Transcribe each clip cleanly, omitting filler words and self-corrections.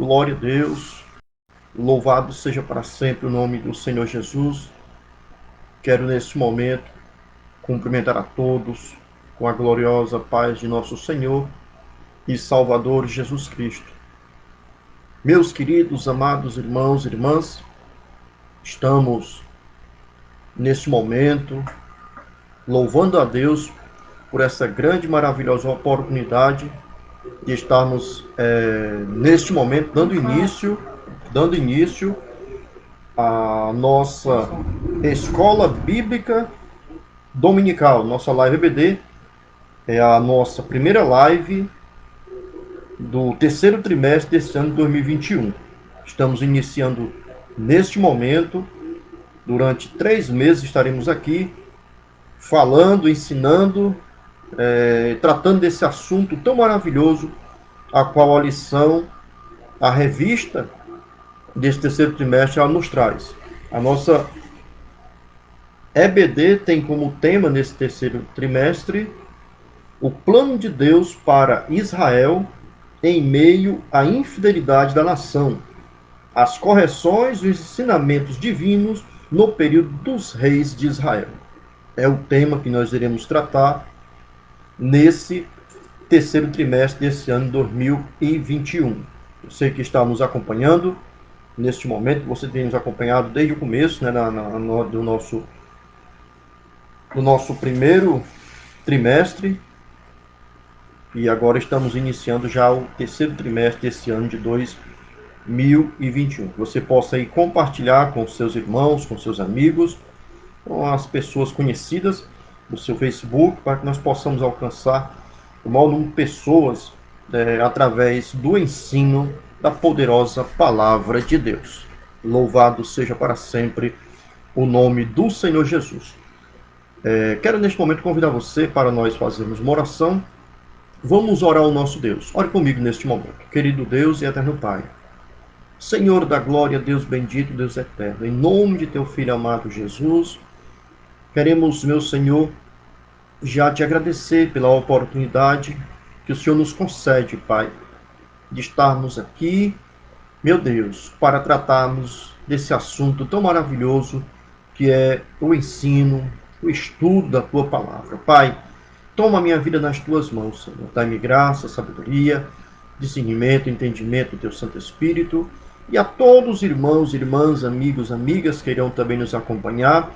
Glória a Deus. Louvado seja para sempre o nome do Senhor Jesus. Quero neste momento cumprimentar a todos com a gloriosa paz de nosso Senhor e Salvador Jesus Cristo. Meus queridos, amados irmãos e irmãs, estamos neste momento louvando a Deus por essa grande e maravilhosa oportunidade de estarmos neste momento dando início à nossa escola bíblica dominical. Nossa live EBD é a nossa primeira live do terceiro trimestre deste ano de 2021. Estamos iniciando neste momento. Durante 3 meses estaremos aqui falando, ensinando, tratando desse assunto tão maravilhoso, a qual a lição, a revista desse terceiro trimestre, ela nos traz. A nossa EBD tem como tema nesse terceiro trimestre o plano de Deus para Israel em meio à infidelidade da nação, as correções e os ensinamentos divinos no período dos reis de Israel. É o tema que nós iremos tratar nesse terceiro trimestre desse ano 2021. Você que está nos acompanhando neste momento, você tem nos acompanhado desde o começo, né, do nosso primeiro trimestre, e agora estamos iniciando já o terceiro trimestre desse ano de 2021. Que você possa aí compartilhar com seus irmãos, com seus amigos, com as pessoas conhecidas do seu Facebook, para que nós possamos alcançar o maior número de pessoas através do ensino da poderosa palavra de Deus. Louvado seja para sempre o nome do Senhor Jesus. Quero neste momento convidar você para nós fazermos uma oração. Vamos orar ao nosso Deus. Ore comigo neste momento. Querido Deus e eterno Pai, Senhor da glória, Deus bendito, Deus eterno, em nome de teu Filho amado Jesus, queremos, meu Senhor, já te agradecer pela oportunidade que o Senhor nos concede, Pai, de estarmos aqui, meu Deus, para tratarmos desse assunto tão maravilhoso que é o ensino, o estudo da tua palavra. Pai, toma a minha vida nas tuas mãos, Senhor. Dá-me graça, sabedoria, discernimento, entendimento do teu Santo Espírito, e a todos os irmãos, irmãs, amigos, amigas que irão também nos acompanhar,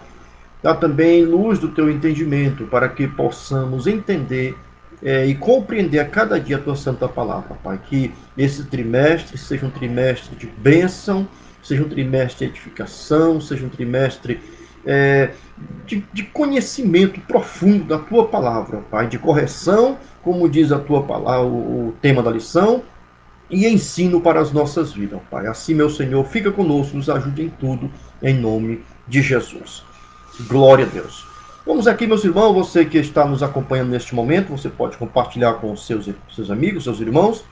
dá também luz do teu entendimento, para que possamos entender e compreender a cada dia a tua santa palavra, Pai. Que esse trimestre seja um trimestre de bênção, seja um trimestre de edificação, seja um trimestre de conhecimento profundo da tua palavra, Pai, de correção, como diz a tua palavra, o tema da lição, e ensino para as nossas vidas, Pai. Assim, meu Senhor, fica conosco, nos ajude em tudo, em nome de Jesus. Glória a Deus. Vamos aqui, meus irmãos, você que está nos acompanhando neste momento, você pode compartilhar com os seus amigos, seus irmãos,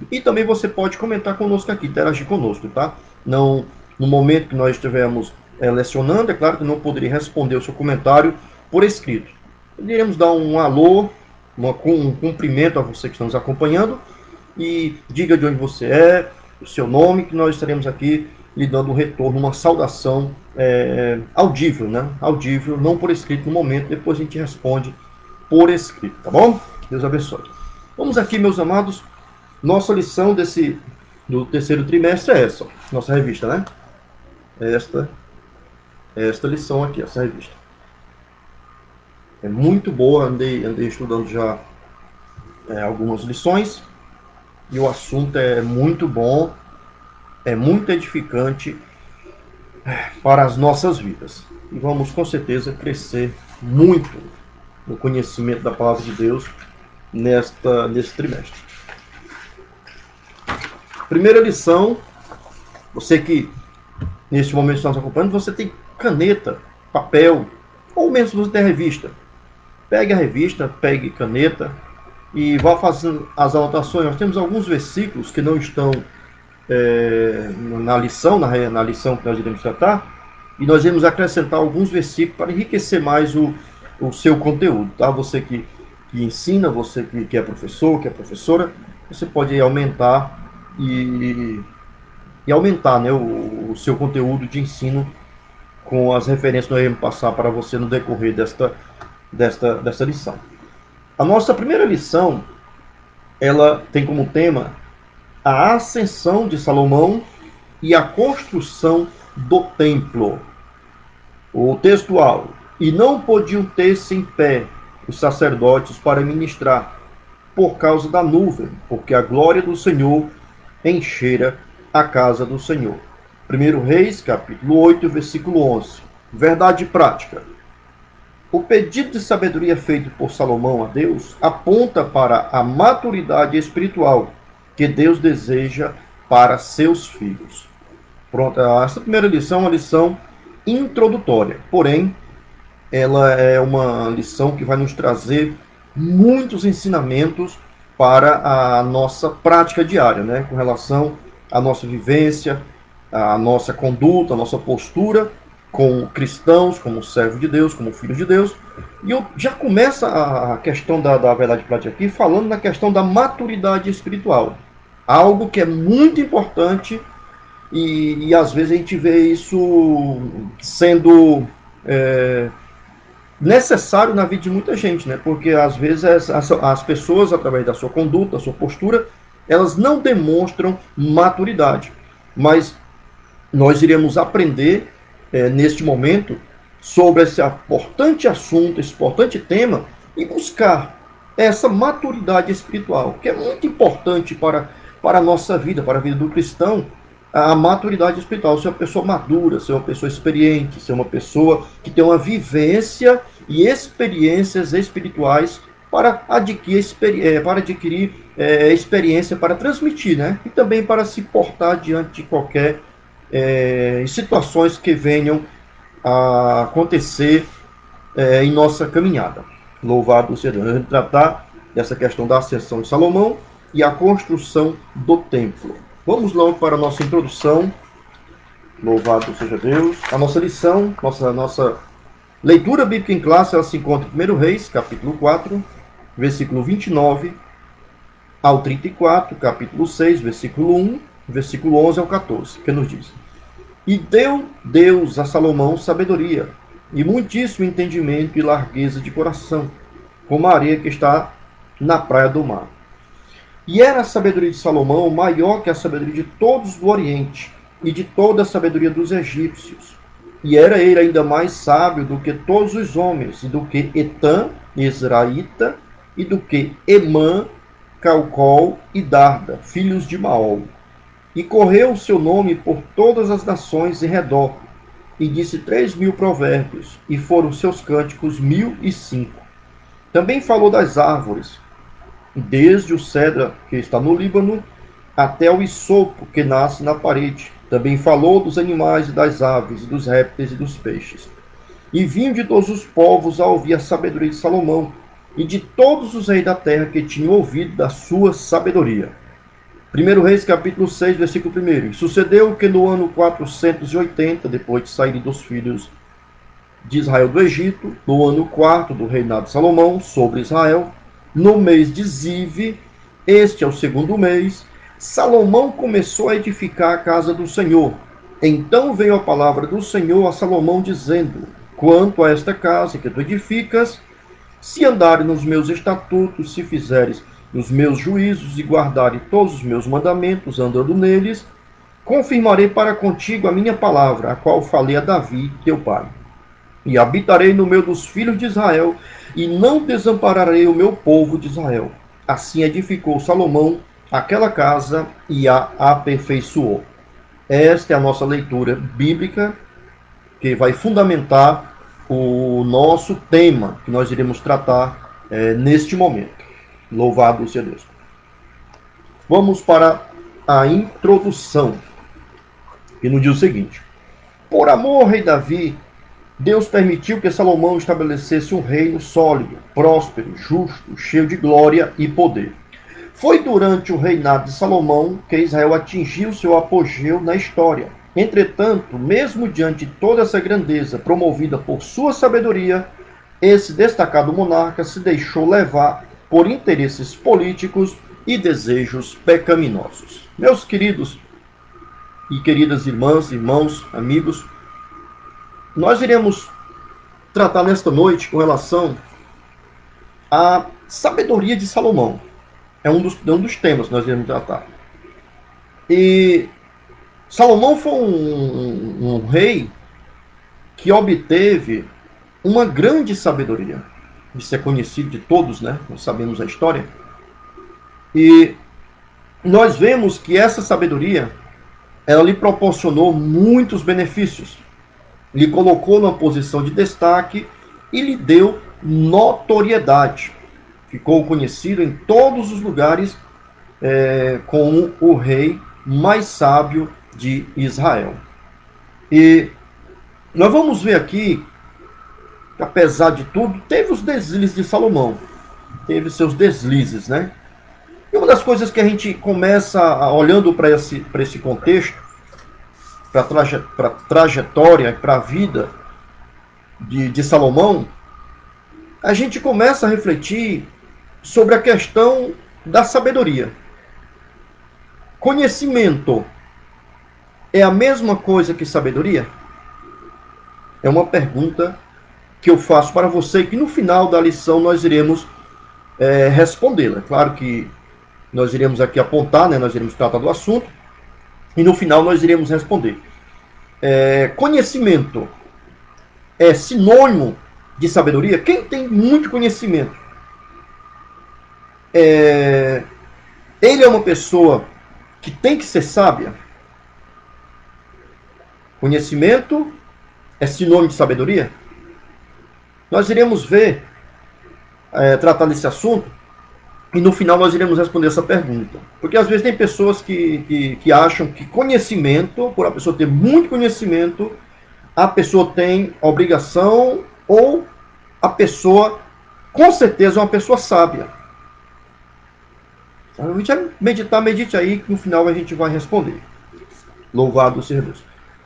e também você pode comentar conosco aqui, interagir conosco, tá? Não, no momento que nós estivermos lecionando, é claro que não poderia responder o seu comentário por escrito. Iremos dar um alô, um cumprimento a você que está nos acompanhando, e diga de onde você é, o seu nome, que nós estaremos aqui lhe dando um retorno, uma saudação audível, né? Audível, não por escrito no momento, depois a gente responde por escrito, tá bom? Deus abençoe. Vamos aqui, meus amados, nossa lição do terceiro trimestre é essa, nossa revista, né? Esta lição aqui, essa revista. É muito boa, andei estudando já algumas lições, e o assunto é muito bom, é muito edificante para as nossas vidas. E vamos com certeza crescer muito no conhecimento da palavra de Deus nesse trimestre. Primeira lição, você que neste momento está nos acompanhando, você tem caneta, papel, ou mesmo você tem a revista. Pegue a revista, pegue caneta e vá fazendo as anotações. Nós temos alguns versículos que não estão na lição que nós iremos tratar, e nós iremos acrescentar alguns versículos para enriquecer mais o seu conteúdo, tá? Você que ensina, você que é professor, que é professora, você pode aumentar e aumentar, né, o seu conteúdo de ensino com as referências que nós vamos passar para você no decorrer desta lição. A nossa primeira lição, ela tem como tema a ascensão de Salomão e a construção do templo. O textual: e não podiam ter-se em pé os sacerdotes para ministrar, por causa da nuvem, porque a glória do Senhor enchera a casa do Senhor. 1 Reis, capítulo 8, versículo 11. Verdade prática. O pedido de sabedoria feito por Salomão a Deus aponta para a maturidade espiritual que Deus deseja para seus filhos. Pronto, essa primeira lição é uma lição introdutória, porém, ela é uma lição que vai nos trazer muitos ensinamentos para a nossa prática diária, né? Com relação à nossa vivência, à nossa conduta, à nossa postura como cristãos, como servo de Deus, como filho de Deus. E eu já começa a questão da verdade prática aqui, falando na questão da maturidade espiritual. Algo que é muito importante e às vezes a gente vê isso sendo necessário na vida de muita gente, né? Porque às vezes as pessoas, através da sua conduta, da sua postura, elas não demonstram maturidade. Mas nós iremos aprender neste momento sobre esse importante assunto, esse importante tema, e buscar essa maturidade espiritual, que é muito importante para a nossa vida, para a vida do cristão. A maturidade espiritual, ser uma pessoa madura, ser uma pessoa experiente, ser uma pessoa que tem uma vivência e experiências espirituais para adquirir experiência para transmitir, né? E também para se portar diante de qualquer situações que venham a acontecer em nossa caminhada. Louvado seja Deus. Nós vamos tratar dessa questão da ascensão de Salomão e a construção do templo. Vamos logo para a nossa introdução. Louvado seja Deus. A nossa lição, nossa leitura bíblica em classe, ela se encontra em 1 Reis, capítulo 4, versículo 29 ao 34, capítulo 6, versículo 1, versículo 11 ao 14, que nos diz: e deu Deus a Salomão sabedoria, e muitíssimo entendimento e largueza de coração, como a areia que está na praia do mar. E era a sabedoria de Salomão maior que a sabedoria de todos do Oriente, e de toda a sabedoria dos egípcios. E era ele ainda mais sábio do que todos os homens, e do que Etã, Ezraíta, e do que Emã, Calcol e Darda, filhos de Maol. E correu o seu nome por todas as nações em redor, e disse 3.000 provérbios, e foram seus cânticos 1.005. Também falou das árvores, desde o cedro que está no Líbano, até o isopo que nasce na parede. Também falou dos animais e das aves, e dos répteis e dos peixes. E vinham de todos os povos a ouvir a sabedoria de Salomão, e de todos os reis da terra que tinham ouvido da sua sabedoria. 1 Reis, capítulo 6, versículo 1. E sucedeu que no ano 480, depois de saírem dos filhos de Israel do Egito, no ano 4 do reinado de Salomão sobre Israel, no mês de Zive, este é o segundo mês, Salomão começou a edificar a casa do Senhor. Então veio a palavra do Senhor a Salomão, dizendo: quanto a esta casa que tu edificas, se andares nos meus estatutos, se fizeres os meus juízos e guardares todos os meus mandamentos, andando neles, confirmarei para contigo a minha palavra, a qual falei a Davi, teu pai. E habitarei no meio dos filhos de Israel, e não desampararei o meu povo de Israel. Assim edificou Salomão aquela casa e a aperfeiçoou. Esta é a nossa leitura bíblica, que vai fundamentar o nosso tema, que nós iremos tratar neste momento. Louvado seja Deus. Vamos para a introdução, que nos diz o seguinte: por amor ao rei Davi, Deus permitiu que Salomão estabelecesse um reino sólido, próspero, justo, cheio de glória e poder. Foi durante o reinado de Salomão que Israel atingiu seu apogeu na história. Entretanto, mesmo diante de toda essa grandeza promovida por sua sabedoria, esse destacado monarca se deixou levar por interesses políticos e desejos pecaminosos. Meus queridos e queridas irmãs, irmãos, amigos, nós iremos tratar nesta noite com relação à sabedoria de Salomão. É um dos temas que nós iremos tratar. E Salomão foi um rei que obteve uma grande sabedoria. Isso é conhecido de todos, né? Nós sabemos a história. E nós vemos que essa sabedoria, ela lhe proporcionou muitos benefícios. Lhe colocou numa posição de destaque e lhe deu notoriedade. Ficou conhecido em todos os lugares como o rei mais sábio de Israel. E nós vamos ver aqui que, apesar de tudo, teve os deslizes de Salomão. Teve seus deslizes, né? E uma das coisas que a gente começa olhando para esse contexto, para a trajetória, para a vida de Salomão, a gente começa a refletir sobre a questão da sabedoria. Conhecimento é a mesma coisa que sabedoria? É uma pergunta que eu faço para você, que no final da lição nós iremos respondê-la. É claro que nós iremos aqui apontar, né, nós iremos tratar do assunto, e no final nós iremos responder. Conhecimento é sinônimo de sabedoria? Quem tem muito conhecimento, ele é uma pessoa que tem que ser sábia? Conhecimento é sinônimo de sabedoria? Nós iremos ver, tratar desse assunto, e no final nós iremos responder essa pergunta. Porque às vezes tem pessoas que acham que conhecimento, por a pessoa ter muito conhecimento, a pessoa tem obrigação, ou a pessoa, com certeza, é uma pessoa sábia. A gente vai meditar, medite aí, que no final a gente vai responder. Louvado seja Deus.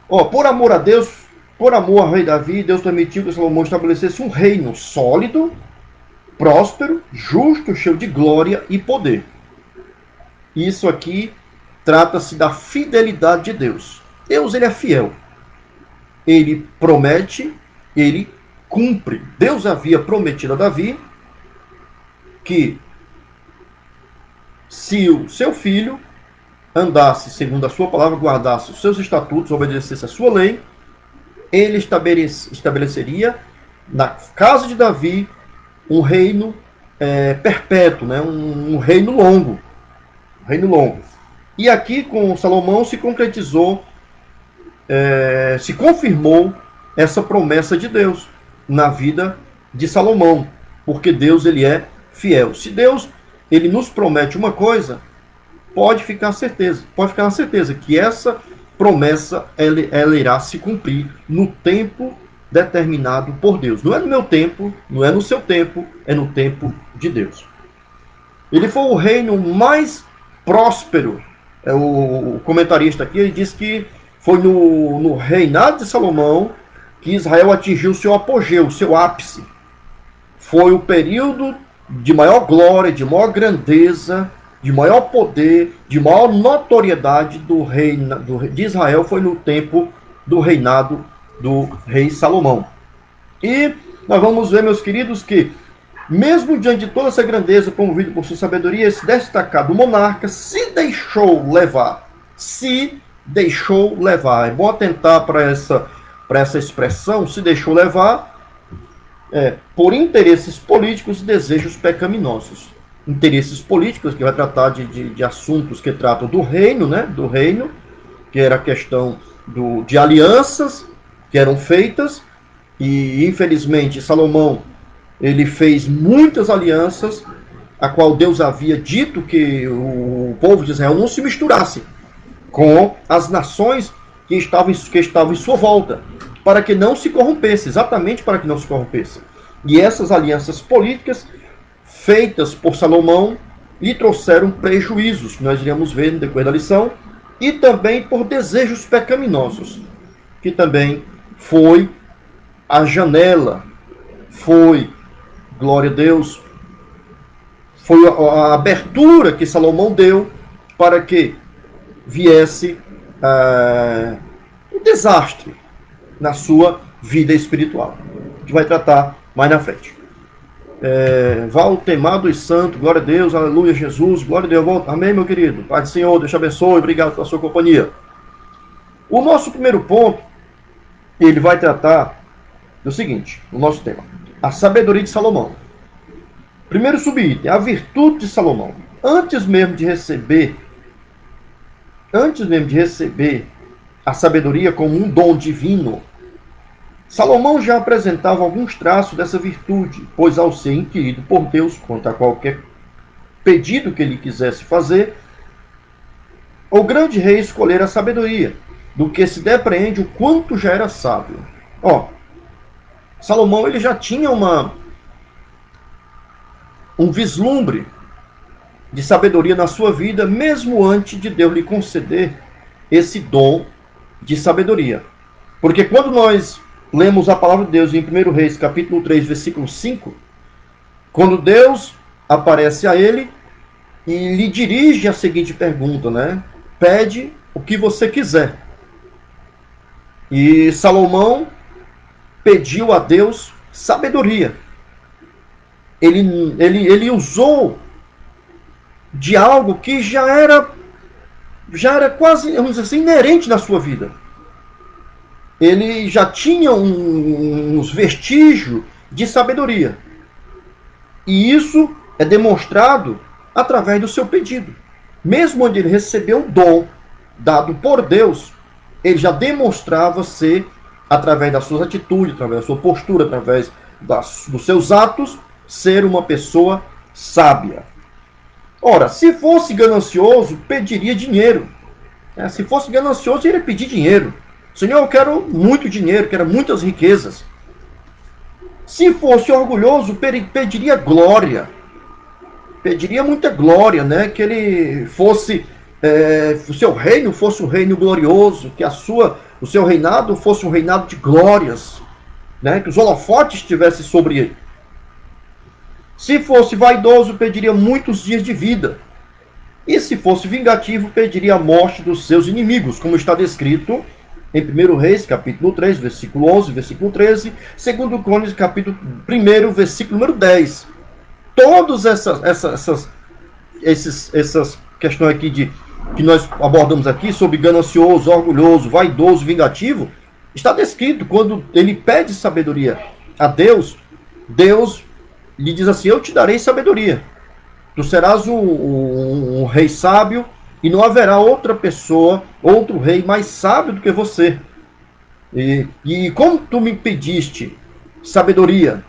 Por amor a Deus, por amor ao rei Davi, Deus permitiu que Salomão estabelecesse um reino sólido, próspero, justo, cheio de glória e poder. Isso aqui trata-se da fidelidade de Deus. Deus, ele é fiel. Ele promete, ele cumpre. Deus havia prometido a Davi que se o seu filho andasse segundo a sua palavra, guardasse os seus estatutos, obedecesse a sua lei, ele estabeleceria na casa de Davi um reino perpétuo, né? um reino longo. E aqui com Salomão se concretizou, se confirmou essa promessa de Deus na vida de Salomão, porque Deus, ele é fiel. Se Deus, ele nos promete uma coisa, pode ficar na certeza que essa promessa ela irá se cumprir no tempo determinado por Deus. Não é no meu tempo, não é no seu tempo, é no tempo de Deus. Ele foi o reino mais próspero. O comentarista aqui, ele diz que foi no reinado de Salomão que Israel atingiu seu apogeu, seu ápice. Foi o período de maior glória, de maior grandeza, de maior poder, de maior notoriedade de Israel, foi no tempo do reinado do rei Salomão. E nós vamos ver, meus queridos, que mesmo diante de toda essa grandeza promovida por sua sabedoria, esse destacado monarca se deixou levar. É bom atentar para essa expressão, se deixou levar, por interesses políticos e desejos pecaminosos. Interesses políticos, que vai tratar de assuntos que tratam do reino, né? Do reino, que era a questão de alianças que eram feitas, e infelizmente Salomão, ele fez muitas alianças, a qual Deus havia dito que o povo de Israel não se misturasse com as nações que estavam em sua volta, para que não se corrompesse, exatamente para que não se corrompesse. E essas alianças políticas feitas por Salomão lhe trouxeram prejuízos, que nós iremos ver no decorrer da lição, e também por desejos pecaminosos, que também foi a janela, glória a Deus, Foi a abertura que Salomão deu para que viesse um desastre na sua vida espiritual. A gente vai tratar mais na frente. Valtemar dos Santos, glória a Deus, aleluia, Jesus, glória a Deus, amém, meu querido, Pai do Senhor, Deus te abençoe, obrigado pela sua companhia. O nosso primeiro ponto, ele vai tratar do seguinte, o nosso tema, a sabedoria de Salomão. Primeiro subitem, a virtude de Salomão. Antes mesmo de receber a sabedoria como um dom divino, Salomão já apresentava alguns traços dessa virtude, pois ao ser inquirido por Deus quanto a qualquer pedido que ele quisesse fazer, o grande rei escolhera a sabedoria, do que se depreende o quanto já era sábio. Salomão ele já tinha um vislumbre de sabedoria na sua vida, mesmo antes de Deus lhe conceder esse dom de sabedoria. Porque quando nós lemos a palavra de Deus em 1 Reis, capítulo 3, versículo 5, quando Deus aparece a ele e lhe dirige a seguinte pergunta, né? Pede o que você quiser. E Salomão pediu a Deus sabedoria. Ele usou de algo que já era quase, vamos dizer assim, inerente na sua vida. Ele já tinha uns vestígios de sabedoria. E isso é demonstrado através do seu pedido. Mesmo onde ele recebeu o dom dado por Deus, ele já demonstrava ser, através das suas atitudes, através da sua postura, através dos seus atos, ser uma pessoa sábia. Ora, se fosse ganancioso, pediria dinheiro. Se fosse ganancioso, ele ia pedir dinheiro. Senhor, eu quero muito dinheiro, quero muitas riquezas. Se fosse orgulhoso, pediria glória. Pediria muita glória, né? Que ele fosse, o seu reino fosse um reino glorioso, que o seu reinado fosse um reinado de glórias, né? Que os holofotes estivessem sobre ele. Se fosse vaidoso, pediria muitos dias de vida. E se fosse vingativo, pediria a morte dos seus inimigos, como está descrito em 1 Reis, capítulo 3, versículo 11, versículo 13, 2 Crônicas, capítulo 1, versículo número 10. Todas essas questões aqui que nós abordamos aqui, sobre ganancioso, orgulhoso, vaidoso, vingativo, está descrito quando ele pede sabedoria a Deus. Deus lhe diz assim: eu te darei sabedoria. Tu serás um rei sábio, e não haverá outra pessoa, outro rei mais sábio do que você. E como tu me pediste sabedoria,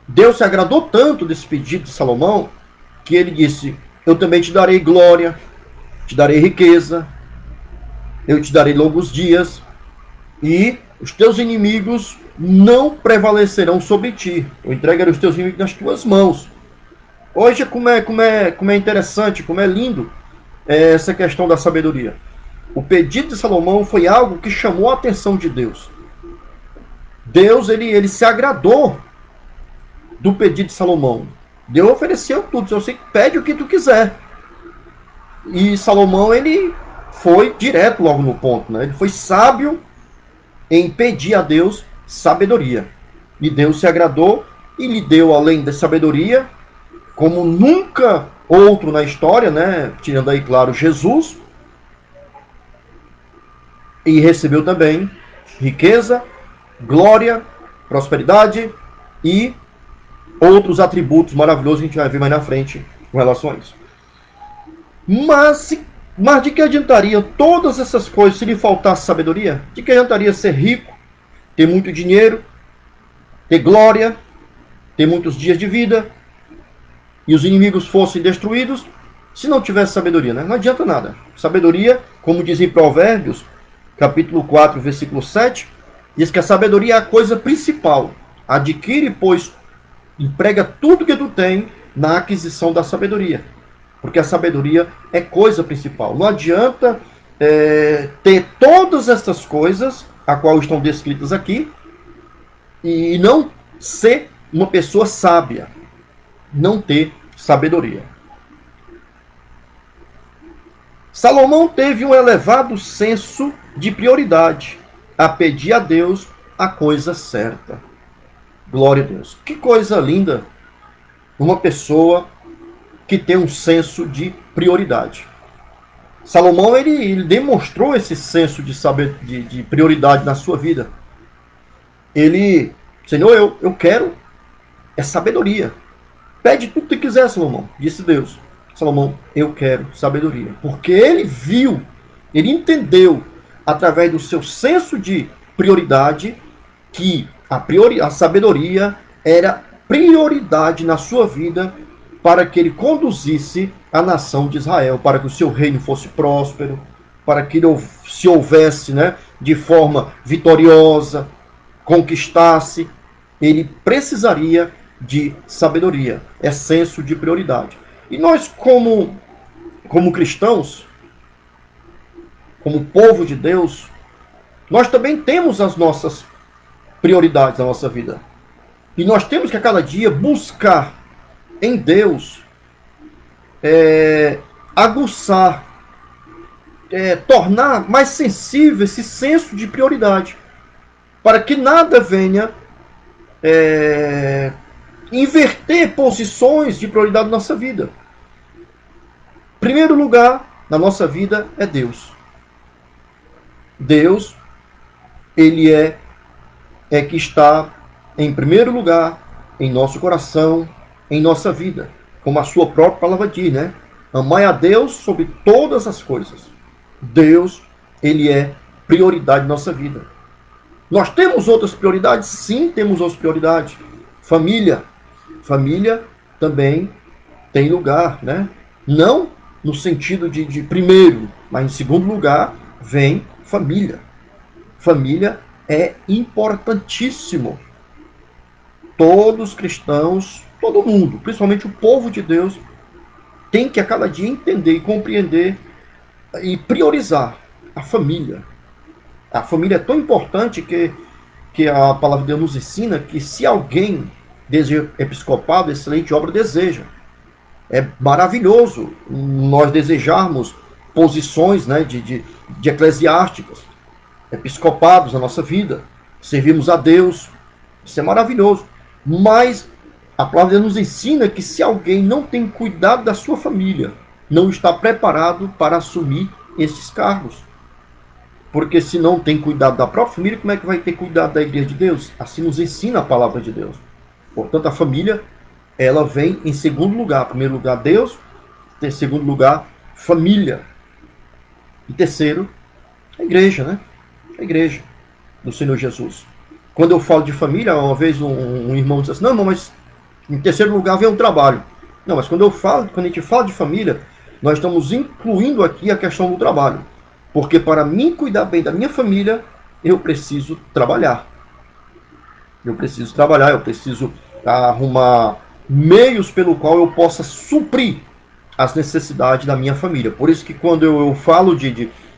Deus se agradou tanto desse pedido de Salomão, que ele disse: eu também te darei glória, te darei riqueza, eu te darei longos dias, e os teus inimigos não prevalecerão sobre ti. Eu entregarei os teus inimigos nas tuas mãos. Hoje, como é interessante, como é lindo essa questão da sabedoria. O pedido de Salomão foi algo que chamou a atenção de Deus. Deus, ele se agradou do pedido de Salomão. Deus ofereceu tudo. Você pede o que tu quiser. E Salomão, ele foi direto logo no ponto, né? Ele foi sábio em pedir a Deus sabedoria. E Deus se agradou e lhe deu, além da sabedoria, como nunca outro na história, né? Tirando aí, claro, Jesus. E recebeu também riqueza, glória, prosperidade e outros atributos maravilhosos que a gente vai ver mais na frente com relação a isso. Mas de que adiantaria todas essas coisas se lhe faltasse sabedoria? De que adiantaria ser rico, ter muito dinheiro, ter glória, ter muitos dias de vida, e os inimigos fossem destruídos, se não tivesse sabedoria, né? Não adianta nada. Sabedoria, como diz em Provérbios, capítulo 4, versículo 7, diz que a sabedoria é a coisa principal. Adquire, pois, emprega tudo que tu tem na aquisição da sabedoria. Porque a sabedoria é coisa principal. Não adianta ter todas essas coisas, a qual estão descritas aqui, e não ser uma pessoa sábia. Não ter sabedoria. Salomão teve um elevado senso de prioridade a pedir a Deus a coisa certa. Glória a Deus. Que coisa linda uma pessoa que tem um senso de prioridade. Salomão, ele demonstrou esse senso de prioridade na sua vida. Ele, Senhor, eu quero sabedoria. Pede tudo que quiser, Salomão, disse Deus. Salomão, eu quero sabedoria. Porque ele viu, ele entendeu, através do seu senso de prioridade, que a sabedoria era prioridade na sua vida para que ele conduzisse a nação de Israel, para que o seu reino fosse próspero, para que ele se houvesse, né, de forma vitoriosa, conquistasse. Ele precisaria de sabedoria, é senso de prioridade. E nós, como cristãos, como povo de Deus, nós também temos as nossas prioridades na nossa vida. E nós temos que a cada dia buscar em Deus aguçar, tornar mais sensível esse senso de prioridade, para que nada venha inverter posições de prioridade na nossa vida. Primeiro lugar na nossa vida é Deus. Deus, ele é que está em primeiro lugar em nosso coração, em nossa vida, como a sua própria palavra diz, né? Amai a Deus sobre todas as coisas. Deus, ele é prioridade na nossa vida. Nós temos outras prioridades? Sim, temos outras prioridades. Família. Família também tem lugar, né? Não no sentido de primeiro, mas em segundo lugar vem família. Família é importantíssimo. Todos os cristãos, todo mundo, principalmente o povo de Deus, tem que a cada dia entender e compreender e priorizar a família. A família é tão importante que a palavra de Deus nos ensina que se alguém deseja episcopado, excelente obra deseja. É maravilhoso nós desejarmos posições, né, de eclesiásticas, episcopados na nossa vida, servirmos a Deus. Isso é maravilhoso. Mas a palavra de Deus nos ensina que se alguém não tem cuidado da sua família, não está preparado para assumir esses cargos. Porque se não tem cuidado da própria família, como é que vai ter cuidado da igreja de Deus? Assim nos ensina a palavra de Deus. Portanto, a família, ela vem em segundo lugar. Em primeiro lugar, Deus. Em segundo lugar, família. E terceiro, a igreja, né? A igreja do Senhor Jesus. Quando eu falo de família, uma vez um irmão disse assim, não, mas em terceiro lugar vem o trabalho. Não, mas quando a gente fala de família, nós estamos incluindo aqui a questão do trabalho. Porque para mim cuidar bem da minha família, eu preciso trabalhar. Eu preciso trabalhar, eu preciso arrumar meios pelo qual eu possa suprir as necessidades da minha família. Por isso que quando eu falo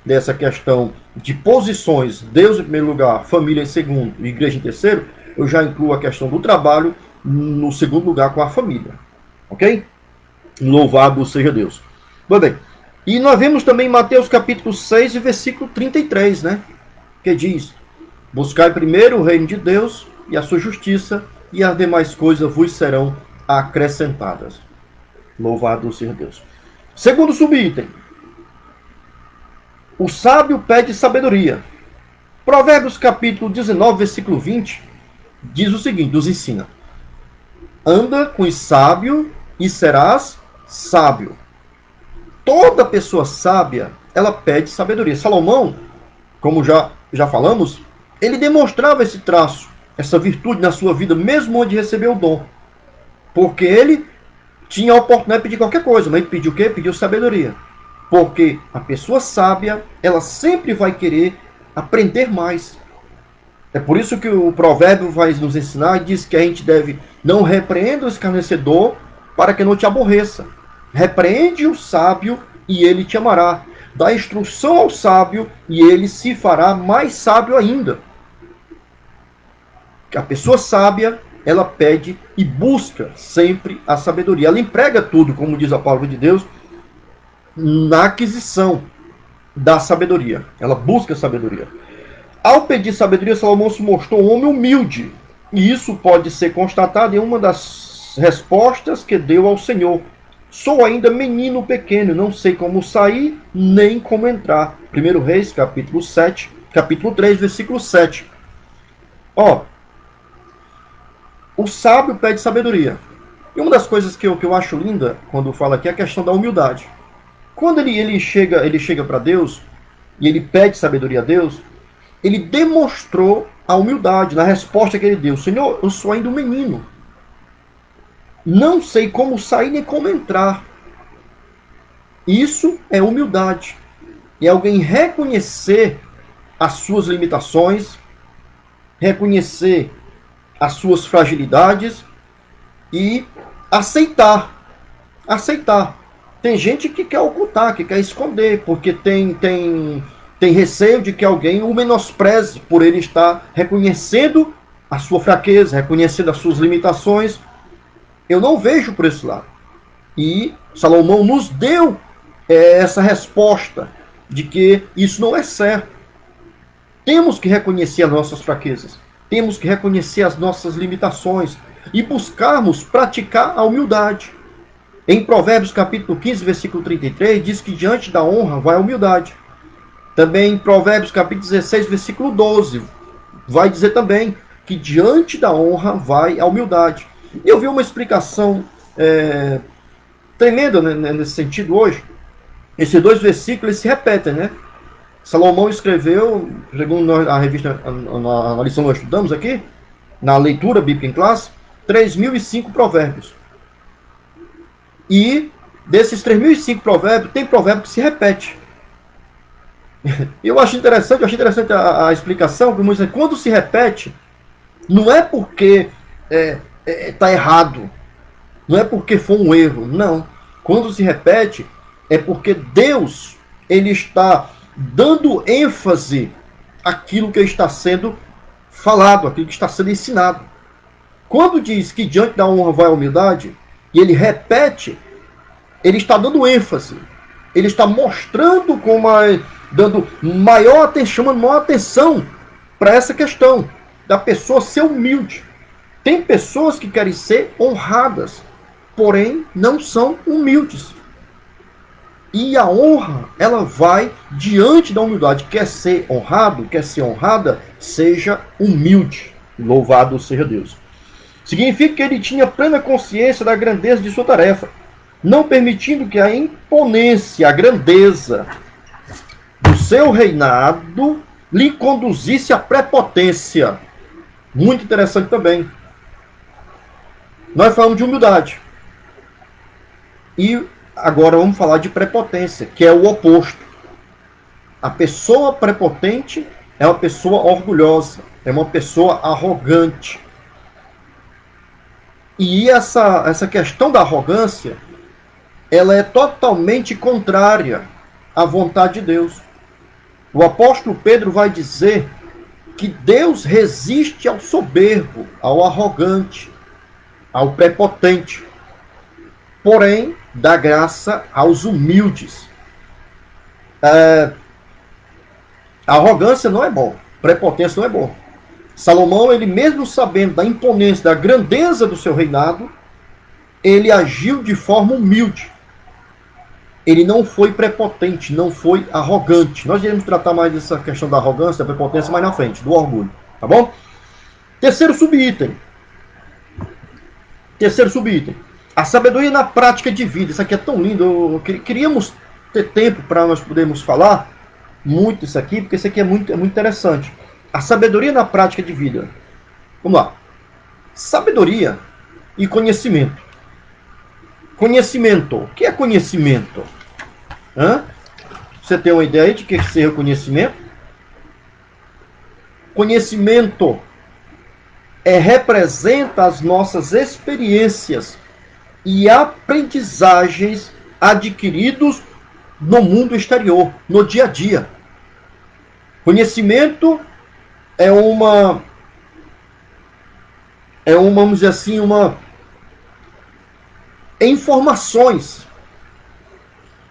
dessa questão de posições, Deus em primeiro lugar, família em segundo e igreja em terceiro, eu já incluo a questão do trabalho no segundo lugar com a família. Ok? Louvado seja Deus. Muito bem. E nós vemos também Mateus capítulo 6 e versículo 33, né? Que diz, buscai primeiro o reino de Deus e a sua justiça, e as demais coisas vos serão acrescentadas. Louvado seja Deus. Segundo subitem, o sábio pede sabedoria. Provérbios capítulo 19, versículo 20, diz o seguinte, nos ensina. Anda com o sábio e serás sábio. Toda pessoa sábia, ela pede sabedoria. Salomão, como já falamos, ele demonstrava esse traço, essa virtude na sua vida, mesmo onde recebeu o dom. Porque ele tinha a oportunidade de pedir qualquer coisa, mas ele pediu o quê? Pediu sabedoria. Porque a pessoa sábia, ela sempre vai querer aprender mais. É por isso que o provérbio vai nos ensinar e diz que a gente deve não repreender o escarnecedor para que não te aborreça. Repreende o sábio e ele te amará. Dá instrução ao sábio e ele se fará mais sábio ainda. A pessoa sábia, ela pede e busca sempre a sabedoria. Ela emprega tudo, como diz a palavra de Deus, na aquisição da sabedoria. Ela busca sabedoria. Ao pedir sabedoria, Salomão se mostrou um homem humilde. E isso pode ser constatado em uma das respostas que deu ao Senhor. Sou ainda menino pequeno, não sei como sair, nem como entrar. 1 Reis, capítulo 7, capítulo 3, versículo 7. Ó, o sábio pede sabedoria. E uma das coisas que eu acho linda quando fala aqui é a questão da humildade. Quando ele chega para Deus e ele pede sabedoria a Deus, ele demonstrou a humildade na resposta que ele deu. Senhor, eu sou ainda um menino. Não sei como sair nem como entrar. Isso é humildade. É alguém reconhecer as suas limitações, reconhecer as suas fragilidades e aceitar. Aceitar. Tem gente que quer ocultar, que quer esconder, porque tem receio de que alguém o menospreze por ele estar reconhecendo a sua fraqueza, reconhecendo as suas limitações. Eu não vejo por esse lado. E Salomão nos deu essa resposta de que isso não é certo. Temos que reconhecer as nossas fraquezas. Temos que reconhecer as nossas limitações e buscarmos praticar a humildade. Em Provérbios capítulo 15, versículo 33, diz que diante da honra vai a humildade. Também em Provérbios capítulo 16, versículo 12, vai dizer também que diante da honra vai a humildade. Eu vi uma explicação tremenda, né, nesse sentido hoje. Esses dois versículos se repetem, né? Salomão escreveu, segundo a revista, na lição que nós estudamos aqui, na leitura bíblica em classe, 3.005 provérbios. E desses 3.005 provérbios, tem provérbio que se repete. Eu acho interessante a explicação, porque quando se repete, não é porque está errado, não é porque foi um erro, não. Quando se repete, é porque Deus ele está dando ênfase àquilo que está sendo falado, àquilo que está sendo ensinado. Quando diz que diante da honra vai a humildade, e ele repete, ele está dando ênfase, ele está mostrando dando maior atenção, chamando maior atenção para essa questão da pessoa ser humilde. Tem pessoas que querem ser honradas, porém não são humildes. E a honra, ela vai diante da humildade. Quer ser honrado, quer ser honrada, seja humilde. Louvado seja Deus. Significa que ele tinha plena consciência da grandeza de sua tarefa, não permitindo que a imponência, a grandeza do seu reinado lhe conduzisse à prepotência. Muito interessante também. Nós falamos de humildade. E agora vamos falar de prepotência, que é o oposto. A pessoa prepotente é uma pessoa orgulhosa, é uma pessoa arrogante. E essa questão da arrogância, ela é totalmente contrária à vontade de Deus. O apóstolo Pedro vai dizer que Deus resiste ao soberbo, ao arrogante, ao prepotente, porém dá graça aos humildes. A arrogância não é bom, prepotência não é bom. Salomão, ele mesmo sabendo da imponência, da grandeza do seu reinado, ele agiu de forma humilde. Ele não foi prepotente, não foi arrogante. Nós iremos tratar mais dessa questão da arrogância, da prepotência mais na frente, do orgulho, tá bom? Terceiro subitem. A sabedoria na prática de vida. Isso aqui é tão lindo. Queríamos ter tempo para nós podermos falar muito isso aqui, porque isso aqui é muito interessante. A sabedoria na prática de vida. Vamos lá. Sabedoria e conhecimento. Conhecimento. O que é conhecimento? Você tem uma ideia de que seja conhecimento? Conhecimento representa as nossas experiências e aprendizagens adquiridos no mundo exterior, no dia a dia. Conhecimento é vamos dizer assim, informações,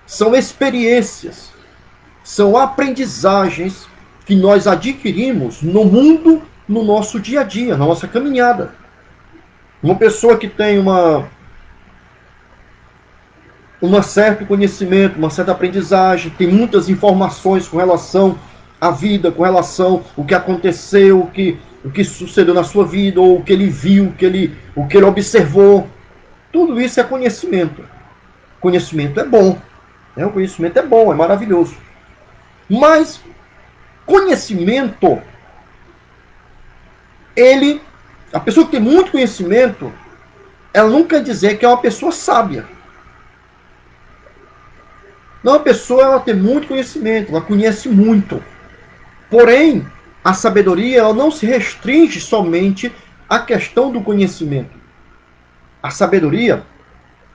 são experiências, são aprendizagens que nós adquirimos no mundo, no nosso dia a dia, na nossa caminhada. Uma pessoa que tem um certo conhecimento, uma certa aprendizagem, tem muitas informações com relação à vida, com relação ao que aconteceu, o que sucedeu na sua vida, ou o que ele viu, o que ele observou. Tudo isso é conhecimento. Conhecimento é bom. Né? O conhecimento é bom, é maravilhoso. Mas conhecimento, a pessoa que tem muito conhecimento, ela não quer dizer que é uma pessoa sábia. Não, a pessoa ela tem muito conhecimento, ela conhece muito. Porém, a sabedoria ela não se restringe somente à questão do conhecimento. A sabedoria,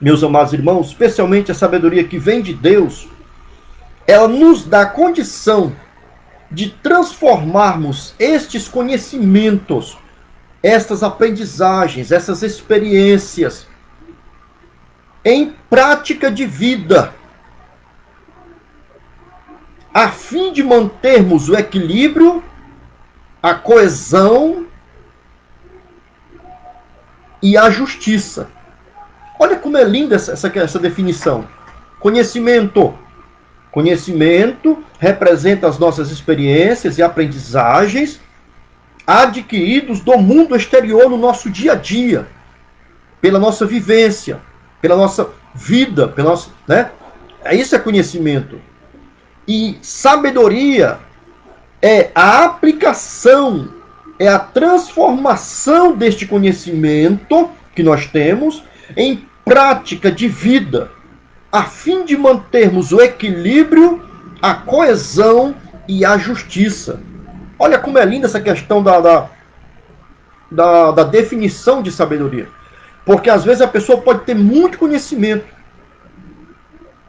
meus amados irmãos, especialmente a sabedoria que vem de Deus, ela nos dá condição de transformarmos estes conhecimentos, estas aprendizagens, essas experiências, em prática de vida, a fim de mantermos o equilíbrio, a coesão e a justiça. Olha como é linda essa definição. Conhecimento. Conhecimento representa as nossas experiências e aprendizagens adquiridos do mundo exterior no nosso dia a dia, pela nossa vivência, pela nossa vida, pela nossa, né? Isso é conhecimento. E sabedoria é a aplicação, é a transformação deste conhecimento que nós temos em prática de vida, a fim de mantermos o equilíbrio, a coesão e a justiça. Olha como é linda essa questão da definição de sabedoria. Porque às vezes a pessoa pode ter muito conhecimento.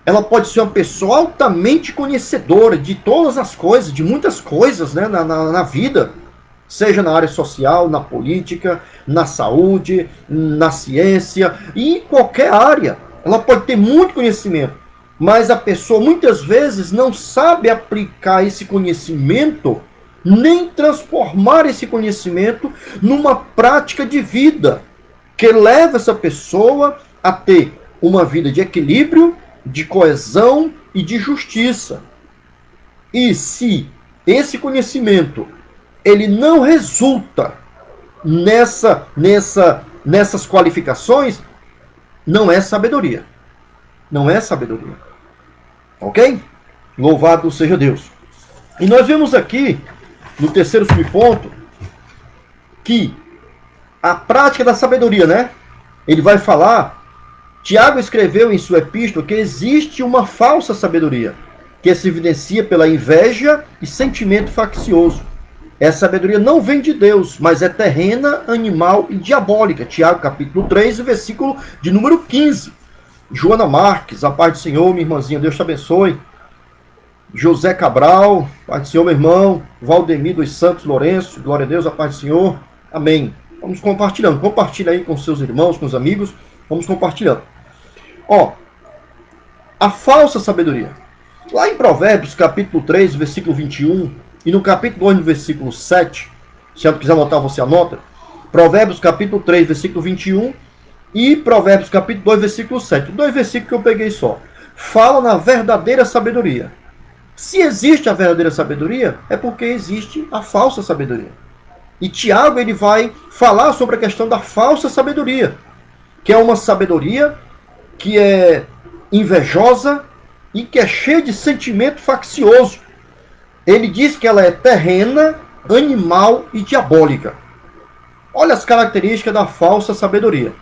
Ela pode ser uma pessoa altamente conhecedora de todas as coisas, de muitas coisas, né, na vida. Seja na área social, na política, na saúde, na ciência e em qualquer área. Ela pode ter muito conhecimento, mas a pessoa muitas vezes não sabe aplicar esse conhecimento, nem transformar esse conhecimento numa prática de vida, que leva essa pessoa a ter uma vida de equilíbrio, de coesão e de justiça. E se esse conhecimento ele não resulta nessas qualificações, não é sabedoria. Não é sabedoria. Ok? Louvado seja Deus. E nós vemos aqui, no terceiro subponto, que a prática da sabedoria, né? Ele vai falar, Tiago escreveu em sua epístola que existe uma falsa sabedoria, que se evidencia pela inveja e sentimento faccioso. Essa sabedoria não vem de Deus, mas é terrena, animal e diabólica. Tiago, capítulo 3, versículo de número 15. Joana Marques, a paz do Senhor, minha irmãzinha, Deus te abençoe. José Cabral, paz do Senhor, meu irmão. Valdemir dos Santos Lourenço, glória a Deus, a paz do Senhor. Amém. Vamos compartilhando. Compartilha aí com seus irmãos, com os amigos. Vamos compartilhando. Ó, a falsa sabedoria. Lá em Provérbios, capítulo 3, versículo 21, e no capítulo 2, no versículo 7, se você quiser anotar, você anota. Provérbios, capítulo 3, versículo 21, e Provérbios, capítulo 2, versículo 7. Dois versículos que eu peguei só. Fala na verdadeira sabedoria. Se existe a verdadeira sabedoria, é porque existe a falsa sabedoria. E Tiago, ele vai falar sobre a questão da falsa sabedoria, que é uma sabedoria que é invejosa e que é cheia de sentimento faccioso. Ele diz que ela é terrena, animal e diabólica. Olha as características da falsa sabedoria.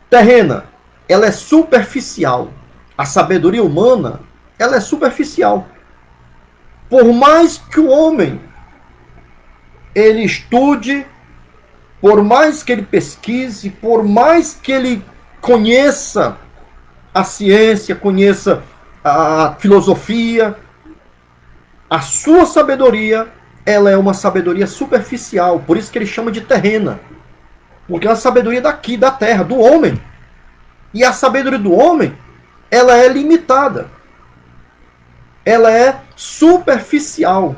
Terrena, ela é superficial. A sabedoria humana, ela é superficial. Por mais que o homem ele estude, por mais que ele pesquise, por mais que ele conheça a ciência, conheça a filosofia, a sua sabedoria, ela é uma sabedoria superficial, por isso que ele chama de terrena. Porque é a sabedoria daqui, da terra, do homem. E a sabedoria do homem, ela é limitada. Ela é superficial.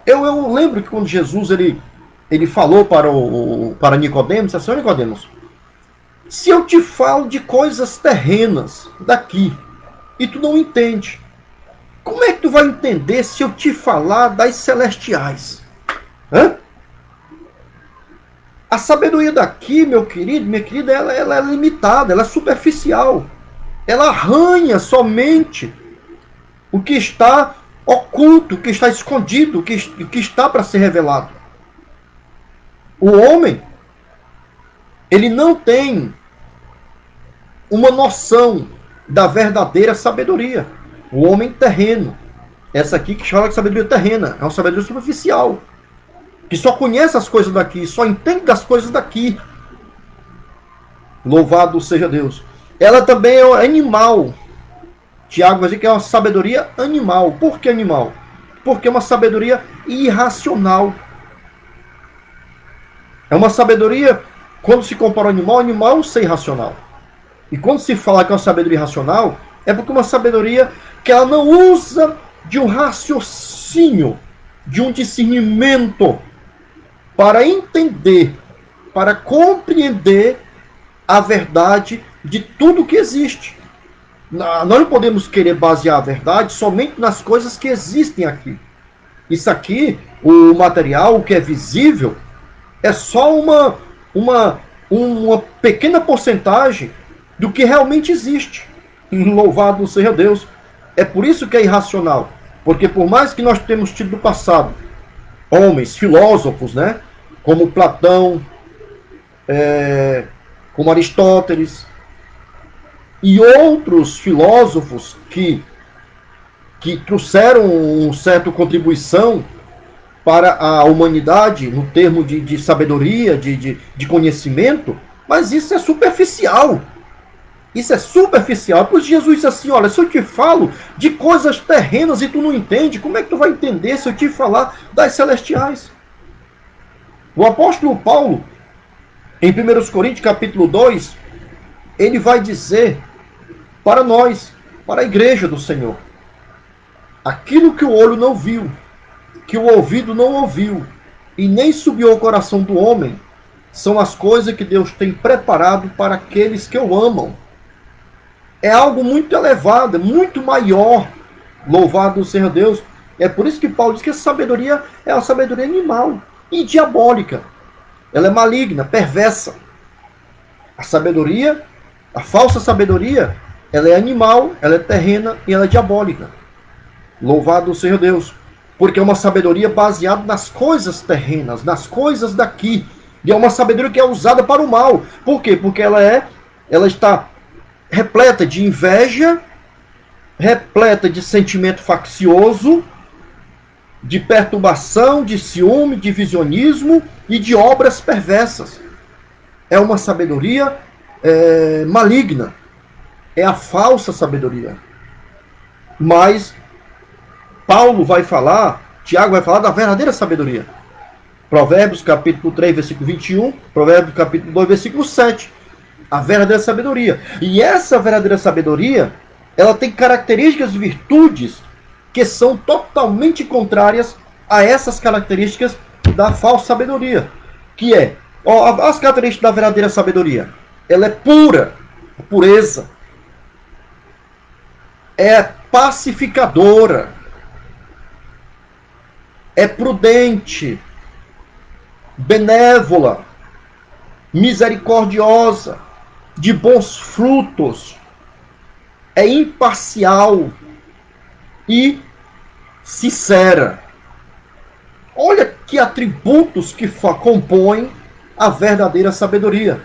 Eu lembro que quando Jesus ele falou para Nicodemos, assim, Nicodemos, se eu te falo de coisas terrenas daqui e tu não entende, como é que tu vai entender se eu te falar das celestiais? Hã? A sabedoria daqui, meu querido, minha querida, ela é limitada, ela é superficial. Ela arranha somente o que está oculto, o que está escondido, o que está para ser revelado. O homem, ele não tem uma noção da verdadeira sabedoria. O homem terreno. Essa aqui que chama de sabedoria terrena. É uma sabedoria superficial. Que só conhece as coisas daqui, só entende das coisas daqui. Louvado seja Deus. Ela também é animal. Tiago vai dizer que é uma sabedoria animal. Por que animal? Porque é uma sabedoria irracional. É uma sabedoria, quando se compara ao animal, animal é um ser irracional. E quando se fala que é uma sabedoria irracional, é porque é uma sabedoria que ela não usa de um raciocínio, de um discernimento, para entender, para compreender a verdade de tudo que existe. Nós não podemos querer basear a verdade somente nas coisas que existem aqui. Isso aqui, o material, o que é visível, é só uma pequena porcentagem do que realmente existe. Louvado seja Deus. É por isso que é irracional. Porque por mais que nós temos tido no passado homens, filósofos, né? Como Platão, como Aristóteles, e outros filósofos que trouxeram uma certa contribuição para a humanidade, no termo de sabedoria, de conhecimento, mas isso é superficial. Isso é superficial. Por isso Jesus disse assim, olha, se eu te falo de coisas terrenas e tu não entende, como é que tu vai entender se eu te falar das celestiais? O apóstolo Paulo, em 1 Coríntios capítulo 2, ele vai dizer para nós, para a igreja do Senhor, aquilo que o olho não viu, que o ouvido não ouviu, e nem subiu ao coração do homem, são as coisas que Deus tem preparado para aqueles que o amam. É algo muito elevado, muito maior. Louvado seja Deus. É por isso que Paulo diz que a sabedoria é uma sabedoria animal e diabólica. Ela é maligna, perversa. A sabedoria, a falsa sabedoria, ela é animal, ela é terrena e ela é diabólica. Louvado seja Deus. Porque é uma sabedoria baseada nas coisas terrenas, nas coisas daqui. E é uma sabedoria que é usada para o mal. Por quê? Porque ela está repleta de inveja, repleta de sentimento faccioso, de perturbação, de ciúme, de visionismo e de obras perversas. É uma sabedoria maligna. É a falsa sabedoria. Mas Paulo vai falar, Tiago vai falar da verdadeira sabedoria. Provérbios capítulo 3, versículo 21, Provérbios capítulo 2, versículo 7. A verdadeira sabedoria. E essa verdadeira sabedoria, ela tem características e virtudes que são totalmente contrárias a essas características da falsa sabedoria. Que é, as características da verdadeira sabedoria. Ela é pura, pureza. É pacificadora. É prudente. Benévola. Misericordiosa. De bons frutos, é imparcial e sincera. Olha que atributos que compõem a verdadeira sabedoria.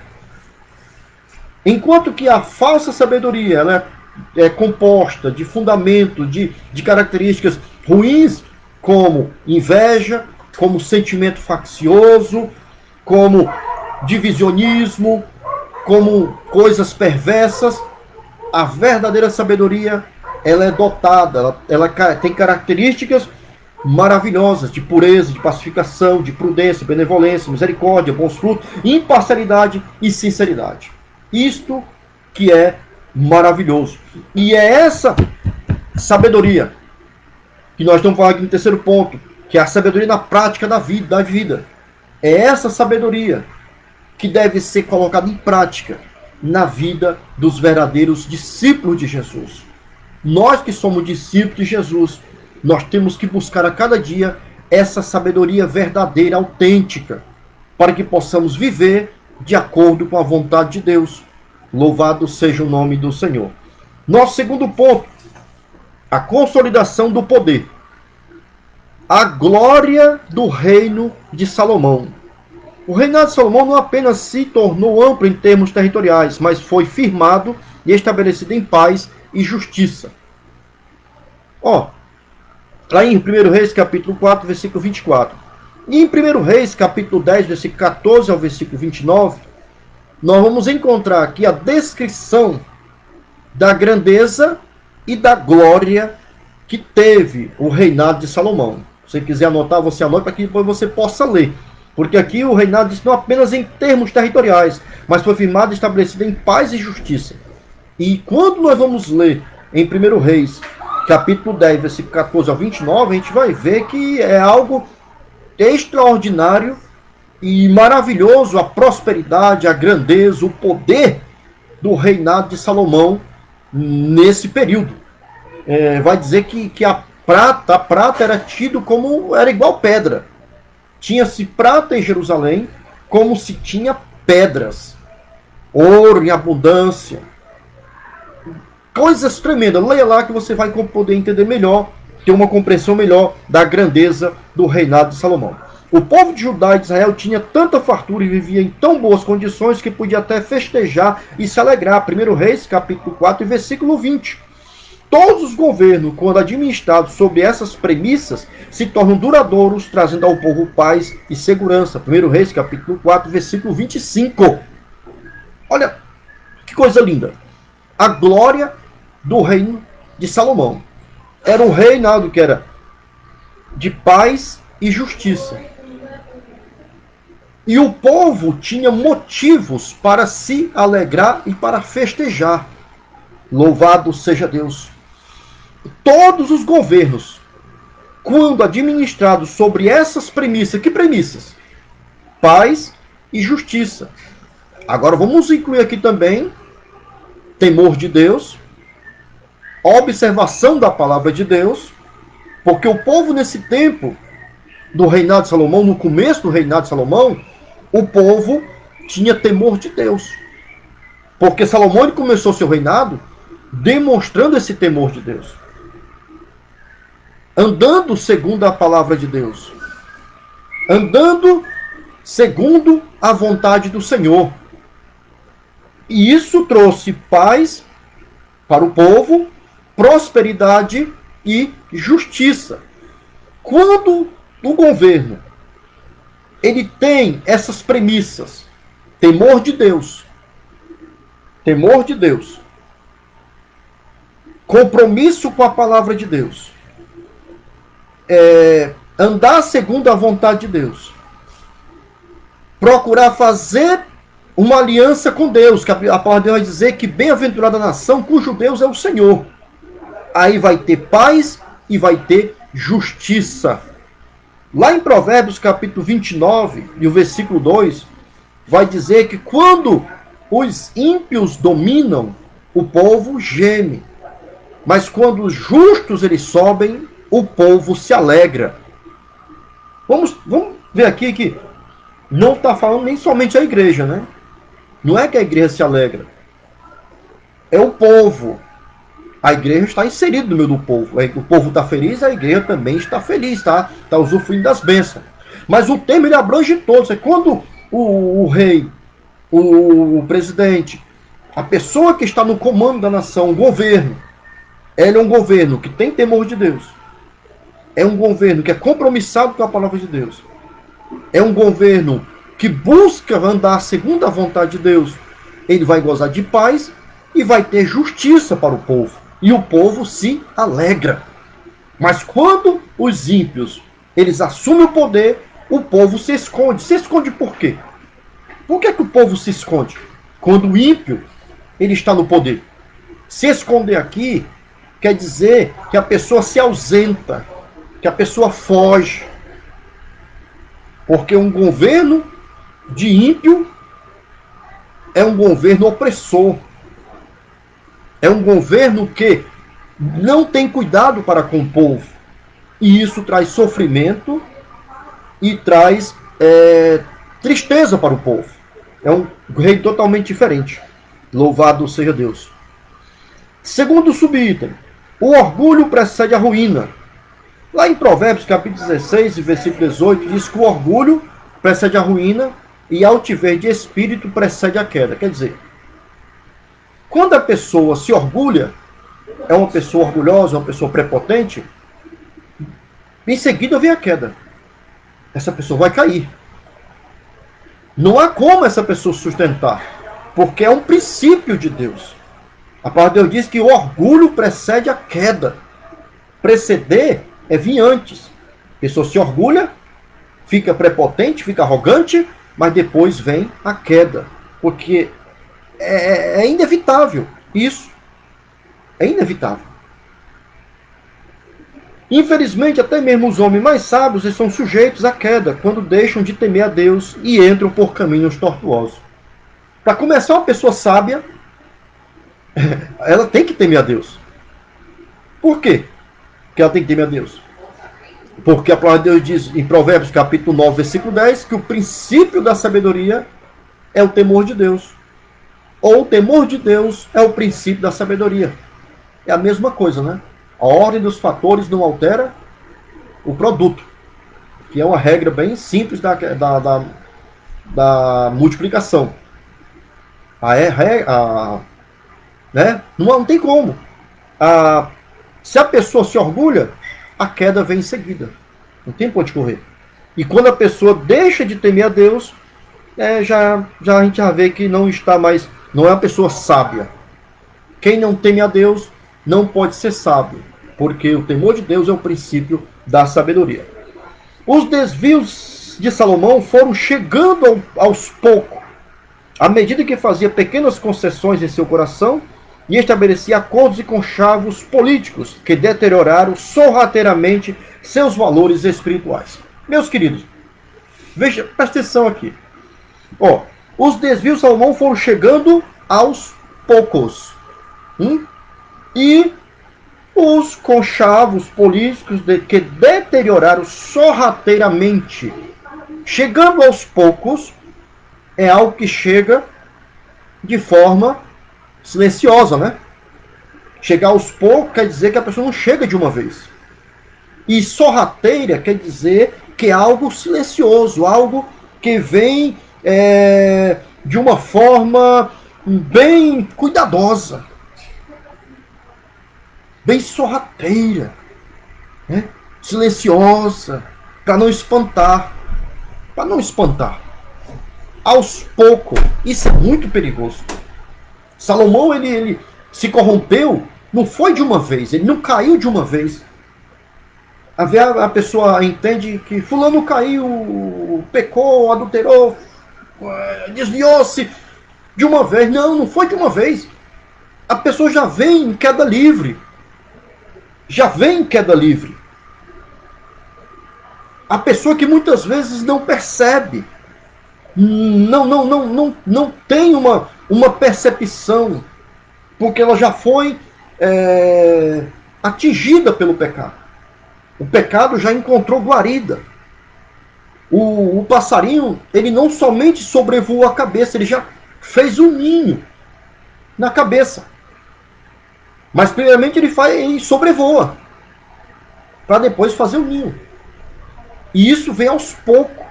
Enquanto que a falsa sabedoria ela é composta de fundamento, de características ruins, como inveja, como sentimento faccioso, como divisionismo, como coisas perversas, a verdadeira sabedoria ela é dotada, ela tem características maravilhosas, de pureza, de pacificação, de prudência, benevolência, misericórdia, bons frutos, imparcialidade e sinceridade. Isto que é maravilhoso. E é essa sabedoria que nós estamos falando aqui no terceiro ponto, que é a sabedoria na prática da vida. É essa sabedoria que deve ser colocada em prática na vida dos verdadeiros discípulos de Jesus. Nós que somos discípulos de Jesus, nós temos que buscar a cada dia essa sabedoria verdadeira, autêntica, para que possamos viver de acordo com a vontade de Deus. Louvado seja o nome do Senhor. Nosso segundo ponto, a consolidação do poder. A glória do reino de Salomão. O reinado de Salomão não apenas se tornou amplo em termos territoriais, mas foi firmado e estabelecido em paz e justiça. Lá em 1 Reis, capítulo 4, versículo 24. E em 1 Reis, capítulo 10, versículo 14 ao versículo 29, nós vamos encontrar aqui a descrição da grandeza e da glória que teve o reinado de Salomão. Se você quiser anotar, você anota para que depois você possa ler. Porque aqui o reinado diz não apenas em termos territoriais, mas foi firmado e estabelecido em paz e justiça. E quando nós vamos ler em 1 Reis, capítulo 10, versículo 14 ao 29, a gente vai ver que é algo extraordinário e maravilhoso a prosperidade, a grandeza, o poder do reinado de Salomão nesse período. Vai dizer que a prata era tido como, era igual pedra. Tinha-se prata em Jerusalém como se tinha pedras. Ouro em abundância. Coisas tremendas. Leia lá que você vai poder entender melhor, ter uma compreensão melhor da grandeza do reinado de Salomão. O povo de Judá e de Israel tinha tanta fartura e vivia em tão boas condições que podia até festejar e se alegrar. 1 Reis, capítulo 4, versículo 20. Todos os governos, quando administrados sob essas premissas, se tornam duradouros, trazendo ao povo paz e segurança. 1 Reis, capítulo 4, versículo 25. Olha, que coisa linda. A glória do reino de Salomão. Era um reinado que era de paz e justiça. E o povo tinha motivos para se alegrar e para festejar. Louvado seja Deus. Todos os governos, quando administrados sobre essas premissas, que premissas? Paz e justiça. Agora vamos incluir aqui também temor de Deus, observação da palavra de Deus, porque o povo nesse tempo do reinado de Salomão, no começo do reinado de Salomão, o povo tinha temor de Deus. Porque Salomão ele começou seu reinado demonstrando esse temor de Deus. Andando segundo a palavra de Deus. Andando segundo a vontade do Senhor. E isso trouxe paz para o povo, prosperidade e justiça. Quando o governo ele tem essas premissas, temor de Deus, compromisso com a palavra de Deus, andar segundo a vontade de Deus, procurar fazer uma aliança com Deus, que a palavra de Deus vai dizer que bem-aventurada a nação cujo Deus é o Senhor. Aí vai ter paz e vai ter justiça. Lá em Provérbios capítulo 29 e o versículo 2, vai dizer que quando os ímpios dominam, o povo geme. Mas quando os justos eles sobem, o povo se alegra. Vamos ver aqui que não está falando nem somente a igreja, né? Não é que a igreja se alegra. É o povo. A igreja está inserida no meio do povo. O povo está feliz, a igreja também está feliz, está usufruindo das bênçãos. Mas o tema ele abrange todos. É quando o rei, o presidente, a pessoa que está no comando da nação, o governo, ele é um governo que tem temor de Deus. É um governo que é compromissado com a palavra de Deus. É um governo que busca andar segundo a vontade de Deus. Ele vai gozar de paz e vai ter justiça para o povo. E o povo se alegra. Mas quando os ímpios, eles assumem o poder, o povo se esconde. Se esconde por quê? Por que o povo se esconde? Quando o ímpio, ele está no poder. Se esconder aqui quer dizer que a pessoa se ausenta, que a pessoa foge. Porque um governo de ímpio é um governo opressor. É um governo que não tem cuidado para com o povo. E isso traz sofrimento e traz tristeza para o povo. É um rei totalmente diferente. Louvado seja Deus. Segundo subitem, o orgulho precede a ruína. Lá em Provérbios, capítulo 16, versículo 18, diz que o orgulho precede a ruína e a altivez de espírito precede a queda. Quer dizer, quando a pessoa se orgulha, é uma pessoa orgulhosa, uma pessoa prepotente, em seguida vem a queda. Essa pessoa vai cair. Não há como essa pessoa sustentar, porque é um princípio de Deus. A palavra de Deus diz que o orgulho precede a queda. Preceder é vir antes. A pessoa se orgulha, fica prepotente, fica arrogante, mas depois vem a queda. Porque é inevitável isso. É inevitável. Infelizmente, até mesmo os homens mais sábios estão sujeitos à queda quando deixam de temer a Deus e entram por caminhos tortuosos. Para começar, uma pessoa sábia, ela tem que temer a Deus. Por quê que ela tem que temer a Deus? Porque a palavra de Deus diz em Provérbios capítulo 9, versículo 10, que o princípio da sabedoria é o temor de Deus. Ou o temor de Deus é o princípio da sabedoria. É a mesma coisa, né? A ordem dos fatores não altera o produto, que é uma regra bem simples da multiplicação. Né? Não tem como. Se a pessoa se orgulha, a queda vem em seguida. Não tem por onde correr. E quando a pessoa deixa de temer a Deus, a gente já vê que não está mais, não é uma pessoa sábia. Quem não teme a Deus não pode ser sábio, porque o temor de Deus é o princípio da sabedoria. Os desvios de Salomão foram chegando aos poucos, à medida que fazia pequenas concessões em seu coração e estabelecia acordos e conchavos políticos que deterioraram sorrateiramente seus valores espirituais. Meus queridos, veja, presta atenção aqui. Os desvios de Salomão foram chegando aos poucos. E os conchavos políticos que deterioraram sorrateiramente. Chegando aos poucos é algo que chega de forma silenciosa, né? Chegar aos poucos quer dizer que a pessoa não chega de uma vez. E sorrateira quer dizer que é algo silencioso, algo que vem de uma forma bem cuidadosa, bem sorrateira, né? Silenciosa, para não espantar. Para não espantar. Aos poucos. Isso é muito perigoso. Salomão, ele se corrompeu, não foi de uma vez, ele não caiu de uma vez. A pessoa entende que fulano caiu, pecou, adulterou, desviou-se de uma vez. Não foi de uma vez. A pessoa já vem em queda livre. Já vem em queda livre. A pessoa que muitas vezes não percebe, não tem uma percepção, porque ela já foi atingida pelo pecado. O pecado já encontrou guarida. O passarinho, ele não somente sobrevoou a cabeça, ele já fez um ninho na cabeça. Mas primeiramente ele sobrevoa, para depois fazer o ninho. E isso vem aos poucos,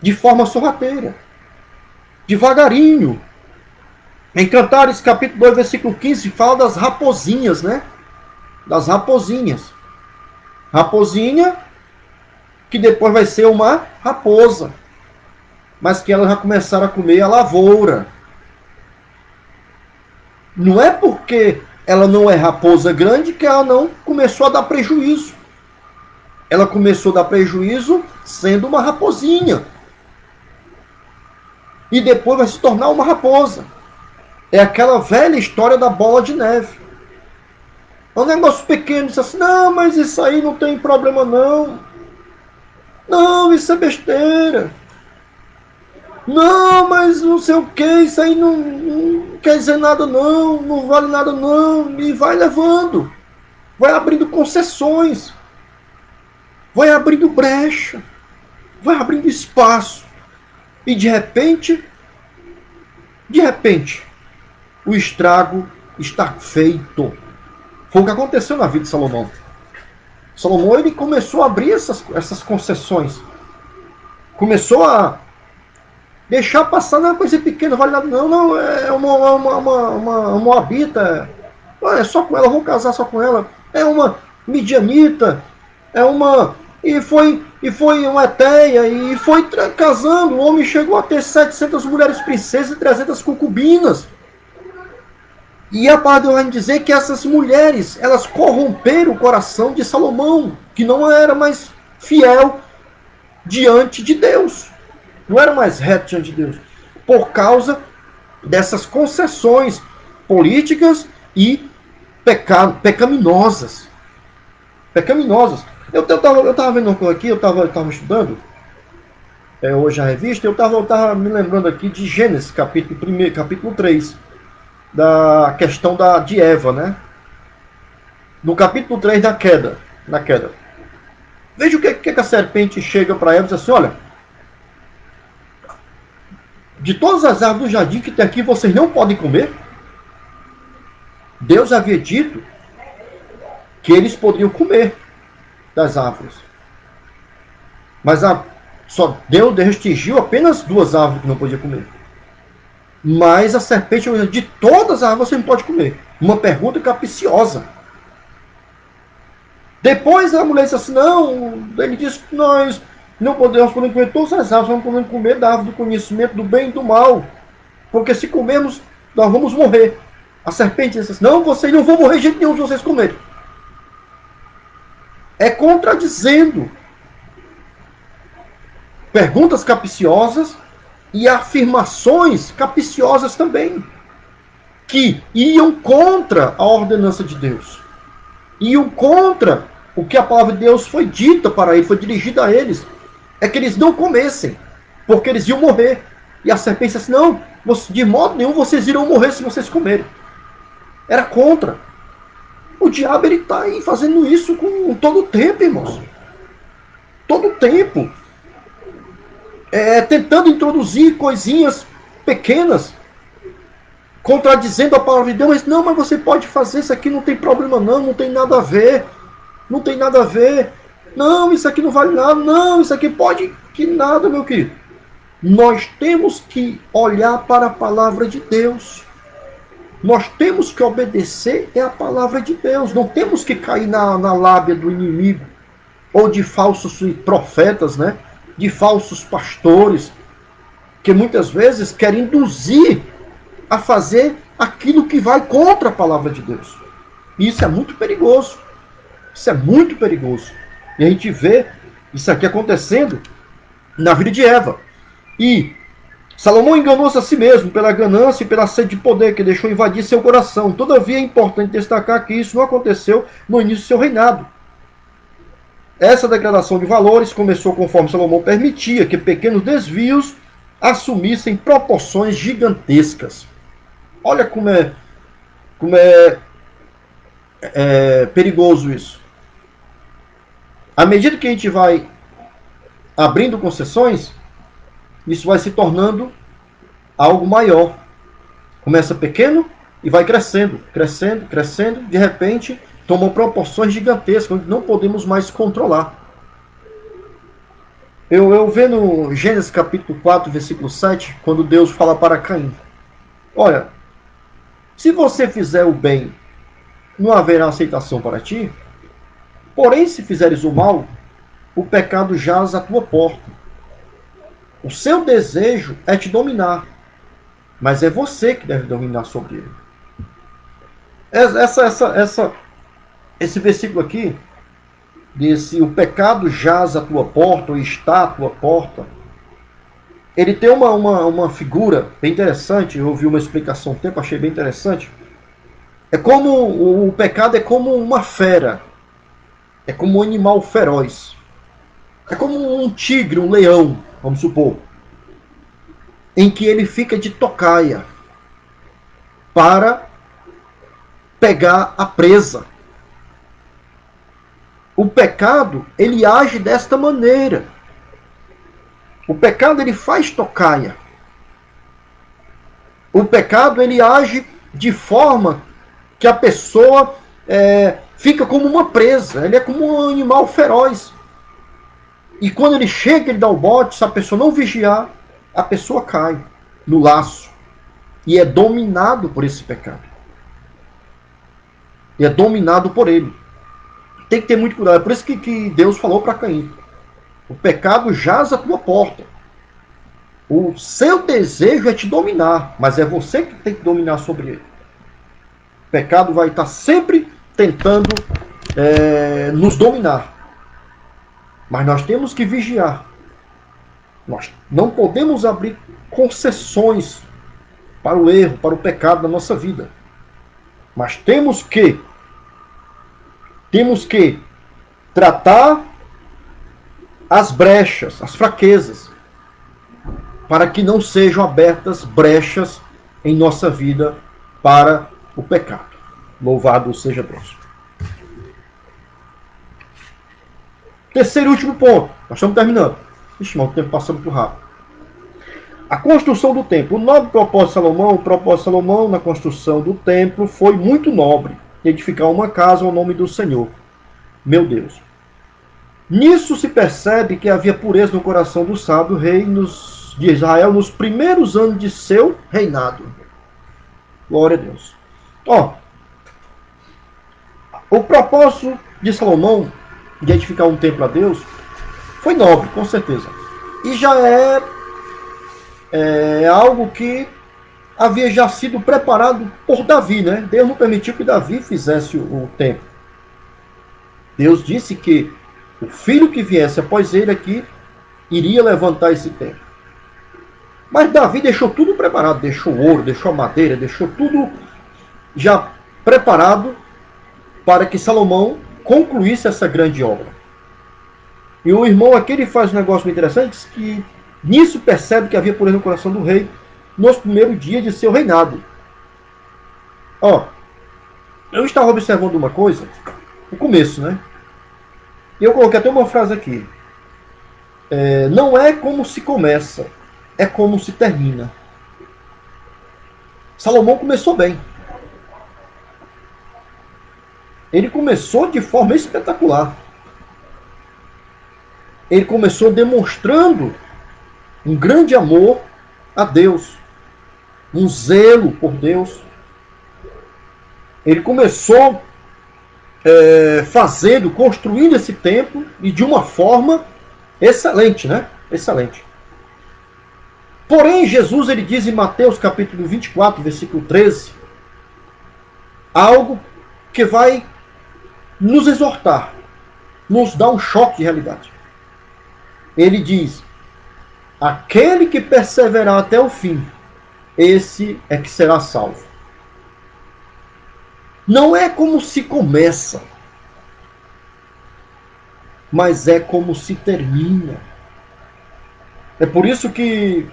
de forma sorrateira, devagarinho. Em Cantares, capítulo 2, versículo 15, fala das raposinhas, né? Das raposinhas. Raposinha, que depois vai ser uma raposa, mas que elas já começaram a comer a lavoura. Não é porque ela não é raposa grande, que ela não começou a dar prejuízo. Ela começou a dar prejuízo sendo uma raposinha. E depois vai se tornar uma raposa. É aquela velha história da bola de neve. É um negócio pequeno, diz assim, não, mas isso aí não tem problema não. Não, isso é besteira. Não, mas não sei o que, isso aí não quer dizer nada não, não vale nada não. E vai levando. Vai abrindo concessões. Vai abrindo brecha. Vai abrindo espaço. E de repente, o estrago está feito. Foi o que aconteceu na vida de Salomão. Salomão ele começou a abrir essas concessões. Começou a deixar passar, não é coisa pequena, vale nada. Não, não, é uma moabita. É só com ela, eu vou casar só com ela. É uma midianita. É uma. E foi uma eteia. E foi casando. O homem chegou a ter 700 mulheres princesas e 300 concubinas. E a palavra vai dizer que essas mulheres, elas corromperam o coração de Salomão, que não era mais fiel diante de Deus. Não era mais reto diante de Deus. Por causa dessas concessões políticas e pecaminosas. Pecaminosas. Eu tava vendo uma coisa aqui, eu tava estudando hoje a revista, eu tava me lembrando aqui de Gênesis, capítulo 3. Da questão de Eva, né? No capítulo 3 da queda. Na queda. Veja o que a serpente chega para Eva e diz assim, olha, de todas as árvores do jardim que tem aqui, vocês não podem comer. Deus havia dito que eles poderiam comer das árvores. Mas só Deus restringiu apenas 2 árvores que não podia comer. Mas a serpente, de todas as árvores, você não pode comer. Uma pergunta capciosa. Depois a mulher disse assim, não, ele disse que nós não podemos comer todas as árvores, não podemos comer da árvore do conhecimento do bem e do mal. Porque se comermos, nós vamos morrer. A serpente disse assim, não, vocês não vão morrer de jeito nenhum se vocês comerem. É contradizendo perguntas capciosas e afirmações capciosas também, que iam contra a ordenança de Deus, iam contra o que a palavra de Deus foi dita para eles, foi dirigida a eles, é que eles não comessem, porque eles iam morrer. E a serpente disse assim, não, de modo nenhum vocês irão morrer se vocês comerem. Era contra. O diabo ele está aí fazendo isso com todo o tempo, irmãos. Todo o tempo. Tentando introduzir coisinhas pequenas, contradizendo a palavra de Deus, mas não, mas você pode fazer isso aqui, não tem problema não, não tem nada a ver, não tem nada a ver, não, isso aqui não vale nada, não, isso aqui pode, que nada, meu querido. Nós temos que olhar para a palavra de Deus, nós temos que obedecer a palavra de Deus, não temos que cair na lábia do inimigo, ou de falsos profetas, né? De falsos pastores, que muitas vezes querem induzir a fazer aquilo que vai contra a palavra de Deus. E isso é muito perigoso. Isso é muito perigoso. E a gente vê isso aqui acontecendo na vida de Eva. E Salomão enganou-se a si mesmo pela ganância e pela sede de poder que deixou invadir seu coração. Todavia é importante destacar que isso não aconteceu no início do seu reinado. Essa degradação de valores começou conforme Salomão permitia que pequenos desvios assumissem proporções gigantescas. Olha como é perigoso isso. À medida que a gente vai abrindo concessões, isso vai se tornando algo maior. Começa pequeno e vai crescendo, crescendo, crescendo. De repente, tomam proporções gigantescas, onde não podemos mais controlar. Eu vendo Gênesis capítulo 4, versículo 7, quando Deus fala para Caim, olha, se você fizer o bem, não haverá aceitação para ti, porém se fizeres o mal, o pecado jaz à tua porta. O seu desejo é te dominar, mas é você que deve dominar sobre ele. Esse versículo aqui, desse o pecado jaz à tua porta, ou está à tua porta, ele tem uma figura bem interessante. Eu ouvi uma explicação um tempo, achei bem interessante. É como o pecado é como uma fera, é como um animal feroz, é como um tigre, um leão, vamos supor, em que ele fica de tocaia para pegar a presa. O pecado, ele age desta maneira. O pecado, ele faz tocaia. O pecado, ele age de forma que a pessoa fica como uma presa. Ele é como um animal feroz. E quando ele chega, ele dá o bote. Se a pessoa não vigiar, a pessoa cai no laço. E é dominado por esse pecado. E é dominado por ele. Tem que ter muito cuidado. É por isso que Deus falou para Caim: o pecado jaz à tua porta. O seu desejo é te dominar, mas é você que tem que dominar sobre ele. O pecado vai estar sempre tentando nos dominar. Mas nós temos que vigiar. Nós não podemos abrir concessões para o erro, para o pecado na nossa vida. Mas temos que tratar as brechas, as fraquezas, para que não sejam abertas brechas em nossa vida para o pecado. Louvado seja Deus. Terceiro e último ponto. Nós estamos terminando. Ixi, mas o tempo passando muito rápido. A construção do templo. O nobre propósito de Salomão na construção do templo foi muito nobre. Edificar uma casa ao nome do Senhor, meu Deus. Nisso se percebe que havia pureza no coração do sábio rei de Israel nos primeiros anos de seu reinado. Glória a Deus. O propósito de Salomão de edificar um templo a Deus foi nobre, com certeza. E já é algo que havia já sido preparado por Davi, né? Deus não permitiu que Davi fizesse o templo. Deus disse que o filho que viesse após ele aqui iria levantar esse templo. Mas Davi deixou tudo preparado, deixou ouro, deixou madeira, deixou tudo já preparado para que Salomão concluísse essa grande obra. E o irmão aqui ele faz um negócio muito interessante, que nisso percebe que havia pureza no coração do rei nos primeiros dias de seu reinado. Eu estava observando uma coisa, o começo, né? E eu coloquei até uma frase aqui. Não é como se começa, é como se termina. Salomão começou bem. Ele começou de forma espetacular. Ele começou demonstrando um grande amor a Deus, um zelo por Deus. Ele começou construindo esse templo e de uma forma excelente, né? Excelente. Porém, Jesus ele diz em Mateus capítulo 24, versículo 13, algo que vai nos exortar, nos dar um choque de realidade. Ele diz: aquele que perseverar até o fim, esse é que será salvo. Não é como se começa, mas é como se termina. É por isso que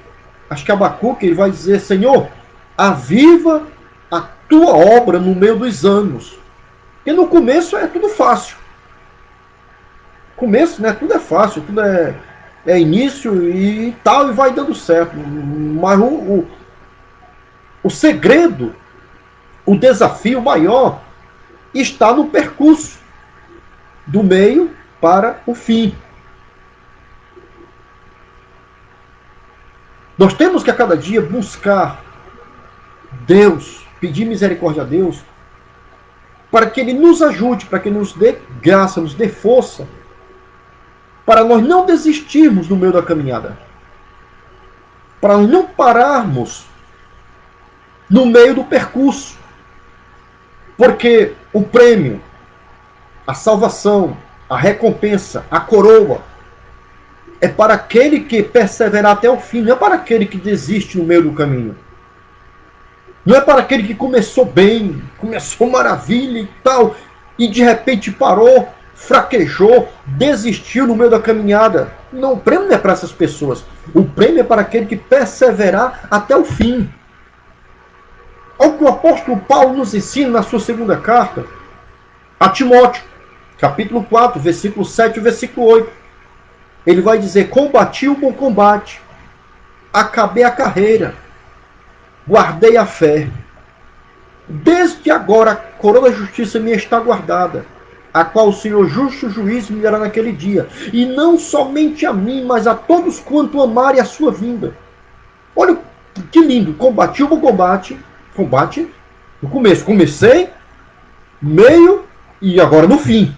acho que Abacuque ele vai dizer: Senhor, aviva a tua obra no meio dos anos. Porque no começo é tudo fácil. Começo, né? Tudo é fácil, tudo é início e tal, e vai dando certo. Mas o segredo, o desafio maior está no percurso do meio para o fim. Nós temos que a cada dia buscar Deus, pedir misericórdia a Deus, para que Ele nos ajude, para que Ele nos dê graça, nos dê força, para nós não desistirmos no meio da caminhada, para nós não pararmos no meio do percurso. Porque o prêmio, a salvação, a recompensa, a coroa, é para aquele que perseverar até o fim, não é para aquele que desiste no meio do caminho. Não é para aquele que começou bem, começou maravilha e tal, e de repente parou, fraquejou, desistiu no meio da caminhada. Não, o prêmio não é para essas pessoas. O prêmio é para aquele que perseverar até o fim. Olha o que o apóstolo Paulo nos ensina na sua segunda carta a Timóteo, capítulo 4, versículo 7 e versículo 8. Ele vai dizer: combati o bom combate, acabei a carreira, guardei a fé. Desde agora a coroa da justiça me está guardada, a qual o Senhor justo juiz me dará naquele dia. E não somente a mim, mas a todos quanto amarem a sua vinda. Olha que lindo. Combati o bom combate. Combate no começo. Comecei, meio e agora no fim.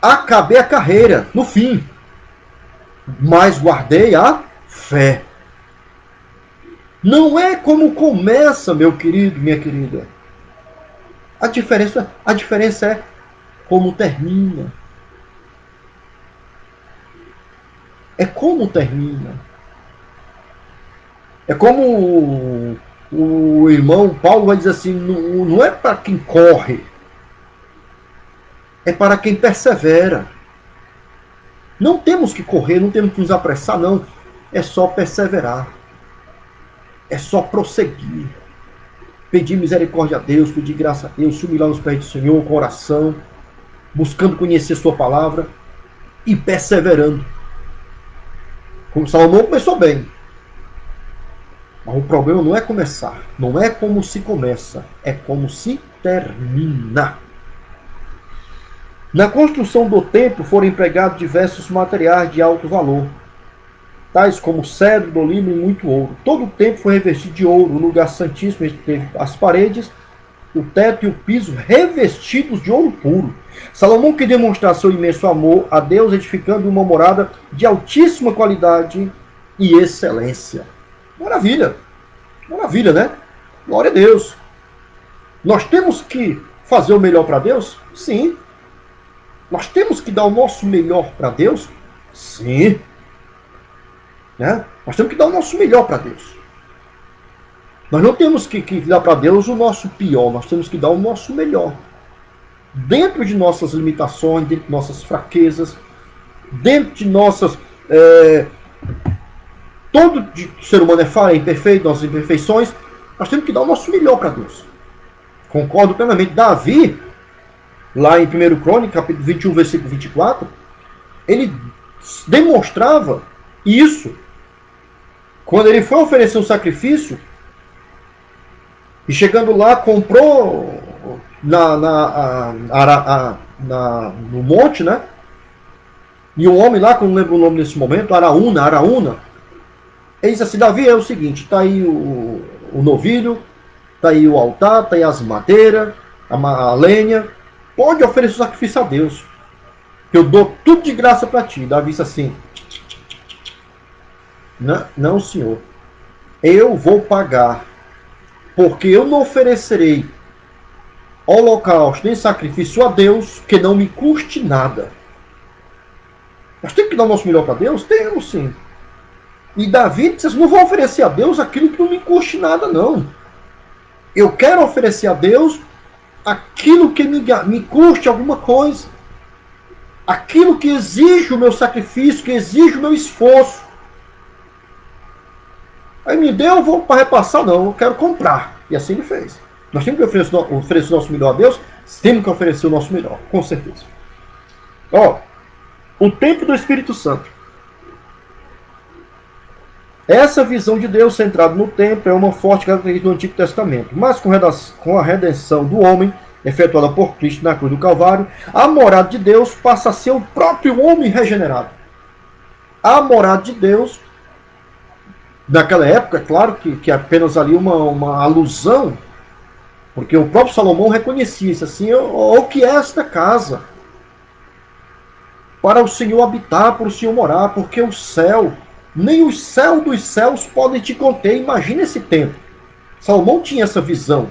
Acabei a carreira no fim, mas guardei a fé. Não é como começa, meu querido, minha querida. A diferença é como termina. É como termina. É como o irmão Paulo vai dizer assim, não é para quem corre, é para quem persevera. Não temos que correr, não temos que nos apressar, não. É só perseverar. É só prosseguir. Pedir misericórdia a Deus, pedir graça a Deus, se humilhar nos pés do Senhor com oração, buscando conhecer sua palavra e perseverando. Como Salomão começou bem. Mas o problema não é começar. Não é como se começa. É como se termina. Na construção do templo foram empregados diversos materiais de alto valor, tais como cedro, dolino e muito ouro. Todo o templo foi revestido de ouro. O lugar santíssimo teve as paredes, o teto e o piso revestidos de ouro puro. Salomão queria demonstrar seu imenso amor a Deus, edificando uma morada de altíssima qualidade e excelência. Maravilha! Maravilha, né? Glória a Deus! Nós temos que fazer o melhor para Deus? Sim. Nós temos que dar o nosso melhor para Deus? Sim. Né? Nós temos que dar o nosso melhor para Deus. Nós não temos que dar para Deus o nosso pior, nós temos que dar o nosso melhor. Dentro de nossas limitações, dentro de nossas fraquezas, dentro de nossas... todo ser humano é falho, é imperfeito, nossas imperfeições, nós temos que dar o nosso melhor para Deus. Concordo plenamente. Davi, lá em 1 Crônica, capítulo 21, versículo 24, ele demonstrava isso. Quando ele foi oferecer um sacrifício, e chegando lá, comprou no monte, né? E um homem lá, que eu não lembro o nome nesse momento, Araúna, ele disse assim: Davi, é o seguinte, está aí o novilho, está aí o altar, está aí as madeiras, a lenha, pode oferecer o sacrifício a Deus, eu dou tudo de graça para ti. Davi disse assim: não, senhor, eu vou pagar, porque eu não oferecerei holocausto nem sacrifício a Deus que não me custe nada. Nós temos que dar o nosso melhor para Deus? Temos, sim. E Davi disse: não vou oferecer a Deus aquilo que não me custe nada, não. Eu quero oferecer a Deus aquilo que me custe alguma coisa. Aquilo que exige o meu sacrifício, que exige o meu esforço. Aí me deu, eu vou para repassar, não, eu quero comprar. E assim ele fez. Nós temos que oferecer o nosso melhor a Deus, temos que oferecer o nosso melhor, com certeza. Ó, o templo do Espírito Santo. Essa visão de Deus centrada no templo é uma forte característica do Antigo Testamento. Mas com a redenção do homem, efetuada por Cristo na cruz do Calvário, a morada de Deus passa a ser o próprio homem regenerado. A morada de Deus, naquela época, é claro que é apenas ali uma alusão, porque o próprio Salomão reconhecia isso assim: o que é esta casa? Para o Senhor habitar, para o Senhor morar, porque o céu, nem o céu dos céus podem te conter. Imagina esse templo. Salomão tinha essa visão.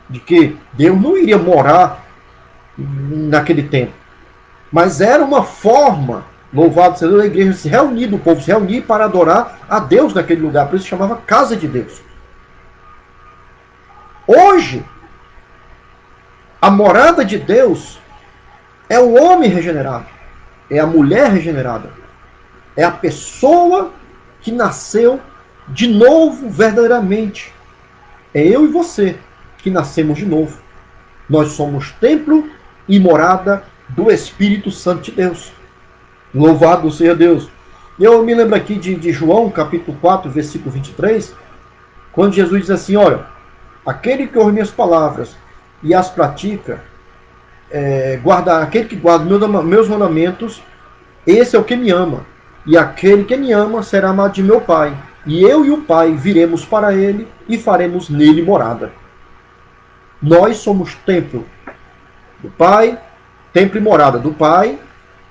de que Deus não iria morar naquele templo. Mas era uma forma, louvado seja Deus, da igreja se reunir, do povo se reunir para adorar a Deus naquele lugar. Por isso chamava Casa de Deus. Hoje, a morada de Deus é o homem regenerado, é a mulher regenerada, é a pessoa que nasceu de novo verdadeiramente. É eu e você que nascemos de novo. Nós somos templo e morada do Espírito Santo de Deus. Louvado seja Deus. Eu me lembro aqui de João, capítulo 4, versículo 23, quando Jesus diz assim, olha, aquele que ouve minhas palavras e as pratica, aquele que guarda meus mandamentos, esse é o que me ama. E aquele que me ama será amado de meu Pai. E eu e o Pai viremos para ele e faremos nele morada. Nós somos templo do Pai, templo e morada do Pai,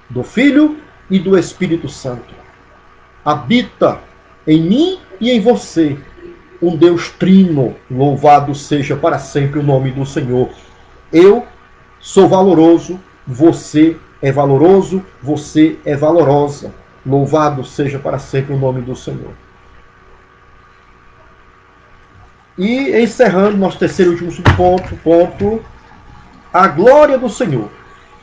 do Filho e do Espírito Santo. Habita em mim e em você um Deus trino, louvado seja para sempre o nome do Senhor. Eu sou valoroso, você é valoroso, você é valorosa. Louvado seja para sempre o nome do Senhor. E encerrando nosso terceiro e último subponto, a glória do Senhor.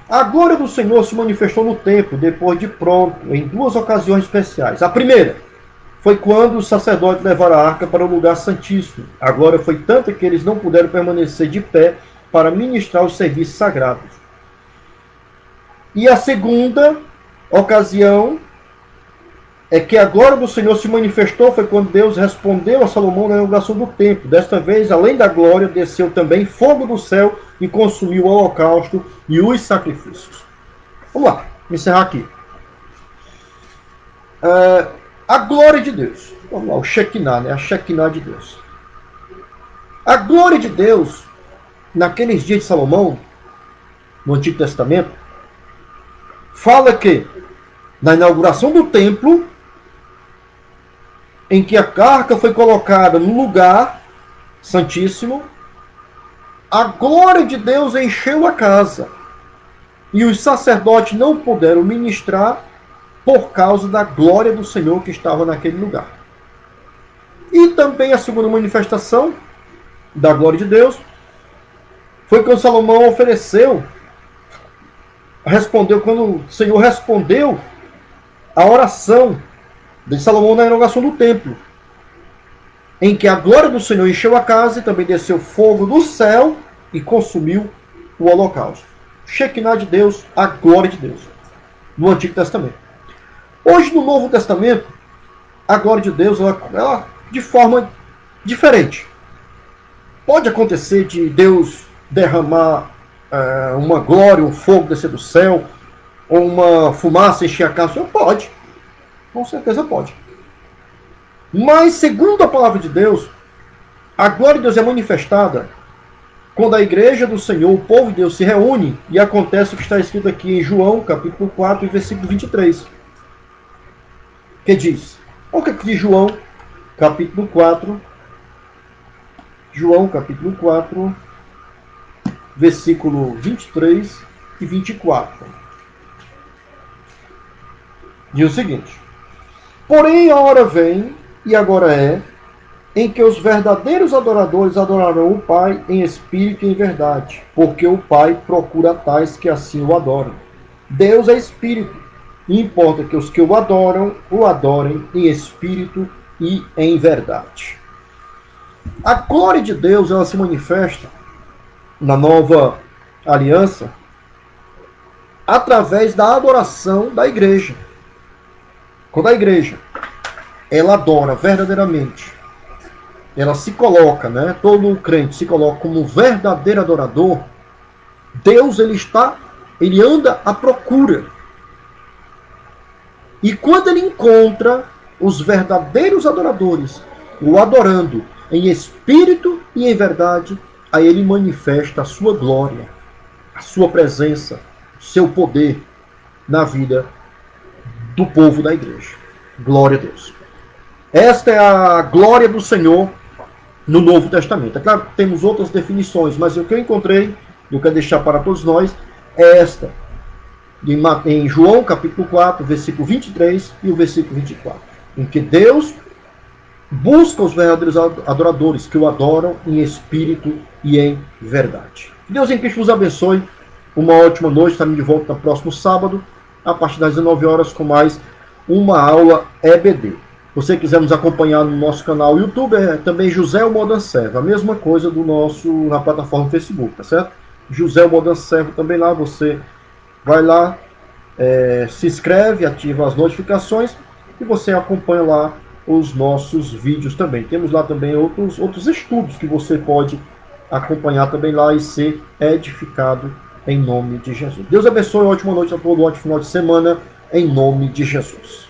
A glória do Senhor se manifestou no templo, depois de pronto, em duas ocasiões especiais. A primeira foi quando os sacerdotes levaram a arca para o lugar santíssimo. A glória foi tanta que eles não puderam permanecer de pé para ministrar os serviços sagrados. E a segunda ocasião é que a glória do Senhor se manifestou foi quando Deus respondeu a Salomão na inauguração do templo. Desta vez, além da glória, desceu também fogo do céu e consumiu o holocausto e os sacrifícios. Vamos lá, vou encerrar aqui. A glória de Deus. Vamos lá, o Shekinah, né? A Shekinah de Deus. A glória de Deus, naqueles dias de Salomão, no Antigo Testamento, fala que na inauguração do templo, em que a arca foi colocada no lugar santíssimo, a glória de Deus encheu a casa. E os sacerdotes não puderam ministrar por causa da glória do Senhor que estava naquele lugar. E também a segunda manifestação da glória de Deus foi quando Salomão quando o Senhor respondeu a oração de Salomão na inauguração do templo, em que a glória do Senhor encheu a casa e também desceu fogo do céu e consumiu o holocausto. Shekinah de Deus, a glória de Deus, no Antigo Testamento. Hoje, no Novo Testamento, a glória de Deus, ela de forma diferente. Pode acontecer de Deus derramar uma glória, um fogo descer do céu, ou uma fumaça encher a casa? Pode. Com certeza pode. Mas, segundo a palavra de Deus, a glória de Deus é manifestada quando a igreja do Senhor, o povo de Deus, se reúne e acontece o que está escrito aqui em João, capítulo 4, versículo 23. Que diz? Olha o que diz João, capítulo 4. João, capítulo 4, versículo 23 e 24. Diz o seguinte: porém a hora vem, e agora é, em que os verdadeiros adoradores adorarão o Pai em espírito e em verdade, porque o Pai procura tais que assim o adoram. Deus é espírito, e importa que os que o adorem em espírito e em verdade. A glória de Deus, ela se manifesta na nova aliança através da adoração da igreja. Quando a igreja ela adora verdadeiramente, ela se coloca, né? Todo crente se coloca como verdadeiro adorador. Deus ele anda à procura. E quando ele encontra os verdadeiros adoradores, o adorando em espírito e em verdade, aí ele manifesta a sua glória, a sua presença, o seu poder na vida do povo da igreja. Glória a Deus. Esta é a glória do Senhor no Novo Testamento. É claro que temos outras definições, mas o que eu encontrei, eu quero deixar para todos nós, é esta. Em João capítulo 4, versículo 23 e o versículo 24. Em que Deus busca os verdadeiros adoradores que o adoram em espírito e em verdade. Deus em Cristo vos abençoe. Uma ótima noite. Estamos de volta no próximo sábado, a partir das 19 horas, com mais uma aula EBD. Se você quiser nos acompanhar no nosso canal YouTube, é também José Modan Servo. A mesma coisa do nosso na plataforma Facebook, tá certo? José Modan Servo também lá. Você vai lá, se inscreve, ativa as notificações e você acompanha lá os nossos vídeos também. Temos lá também outros estudos que você pode acompanhar também lá e ser edificado em nome de Jesus. Deus abençoe, ótima noite a todos, ótimo final de semana, em nome de Jesus.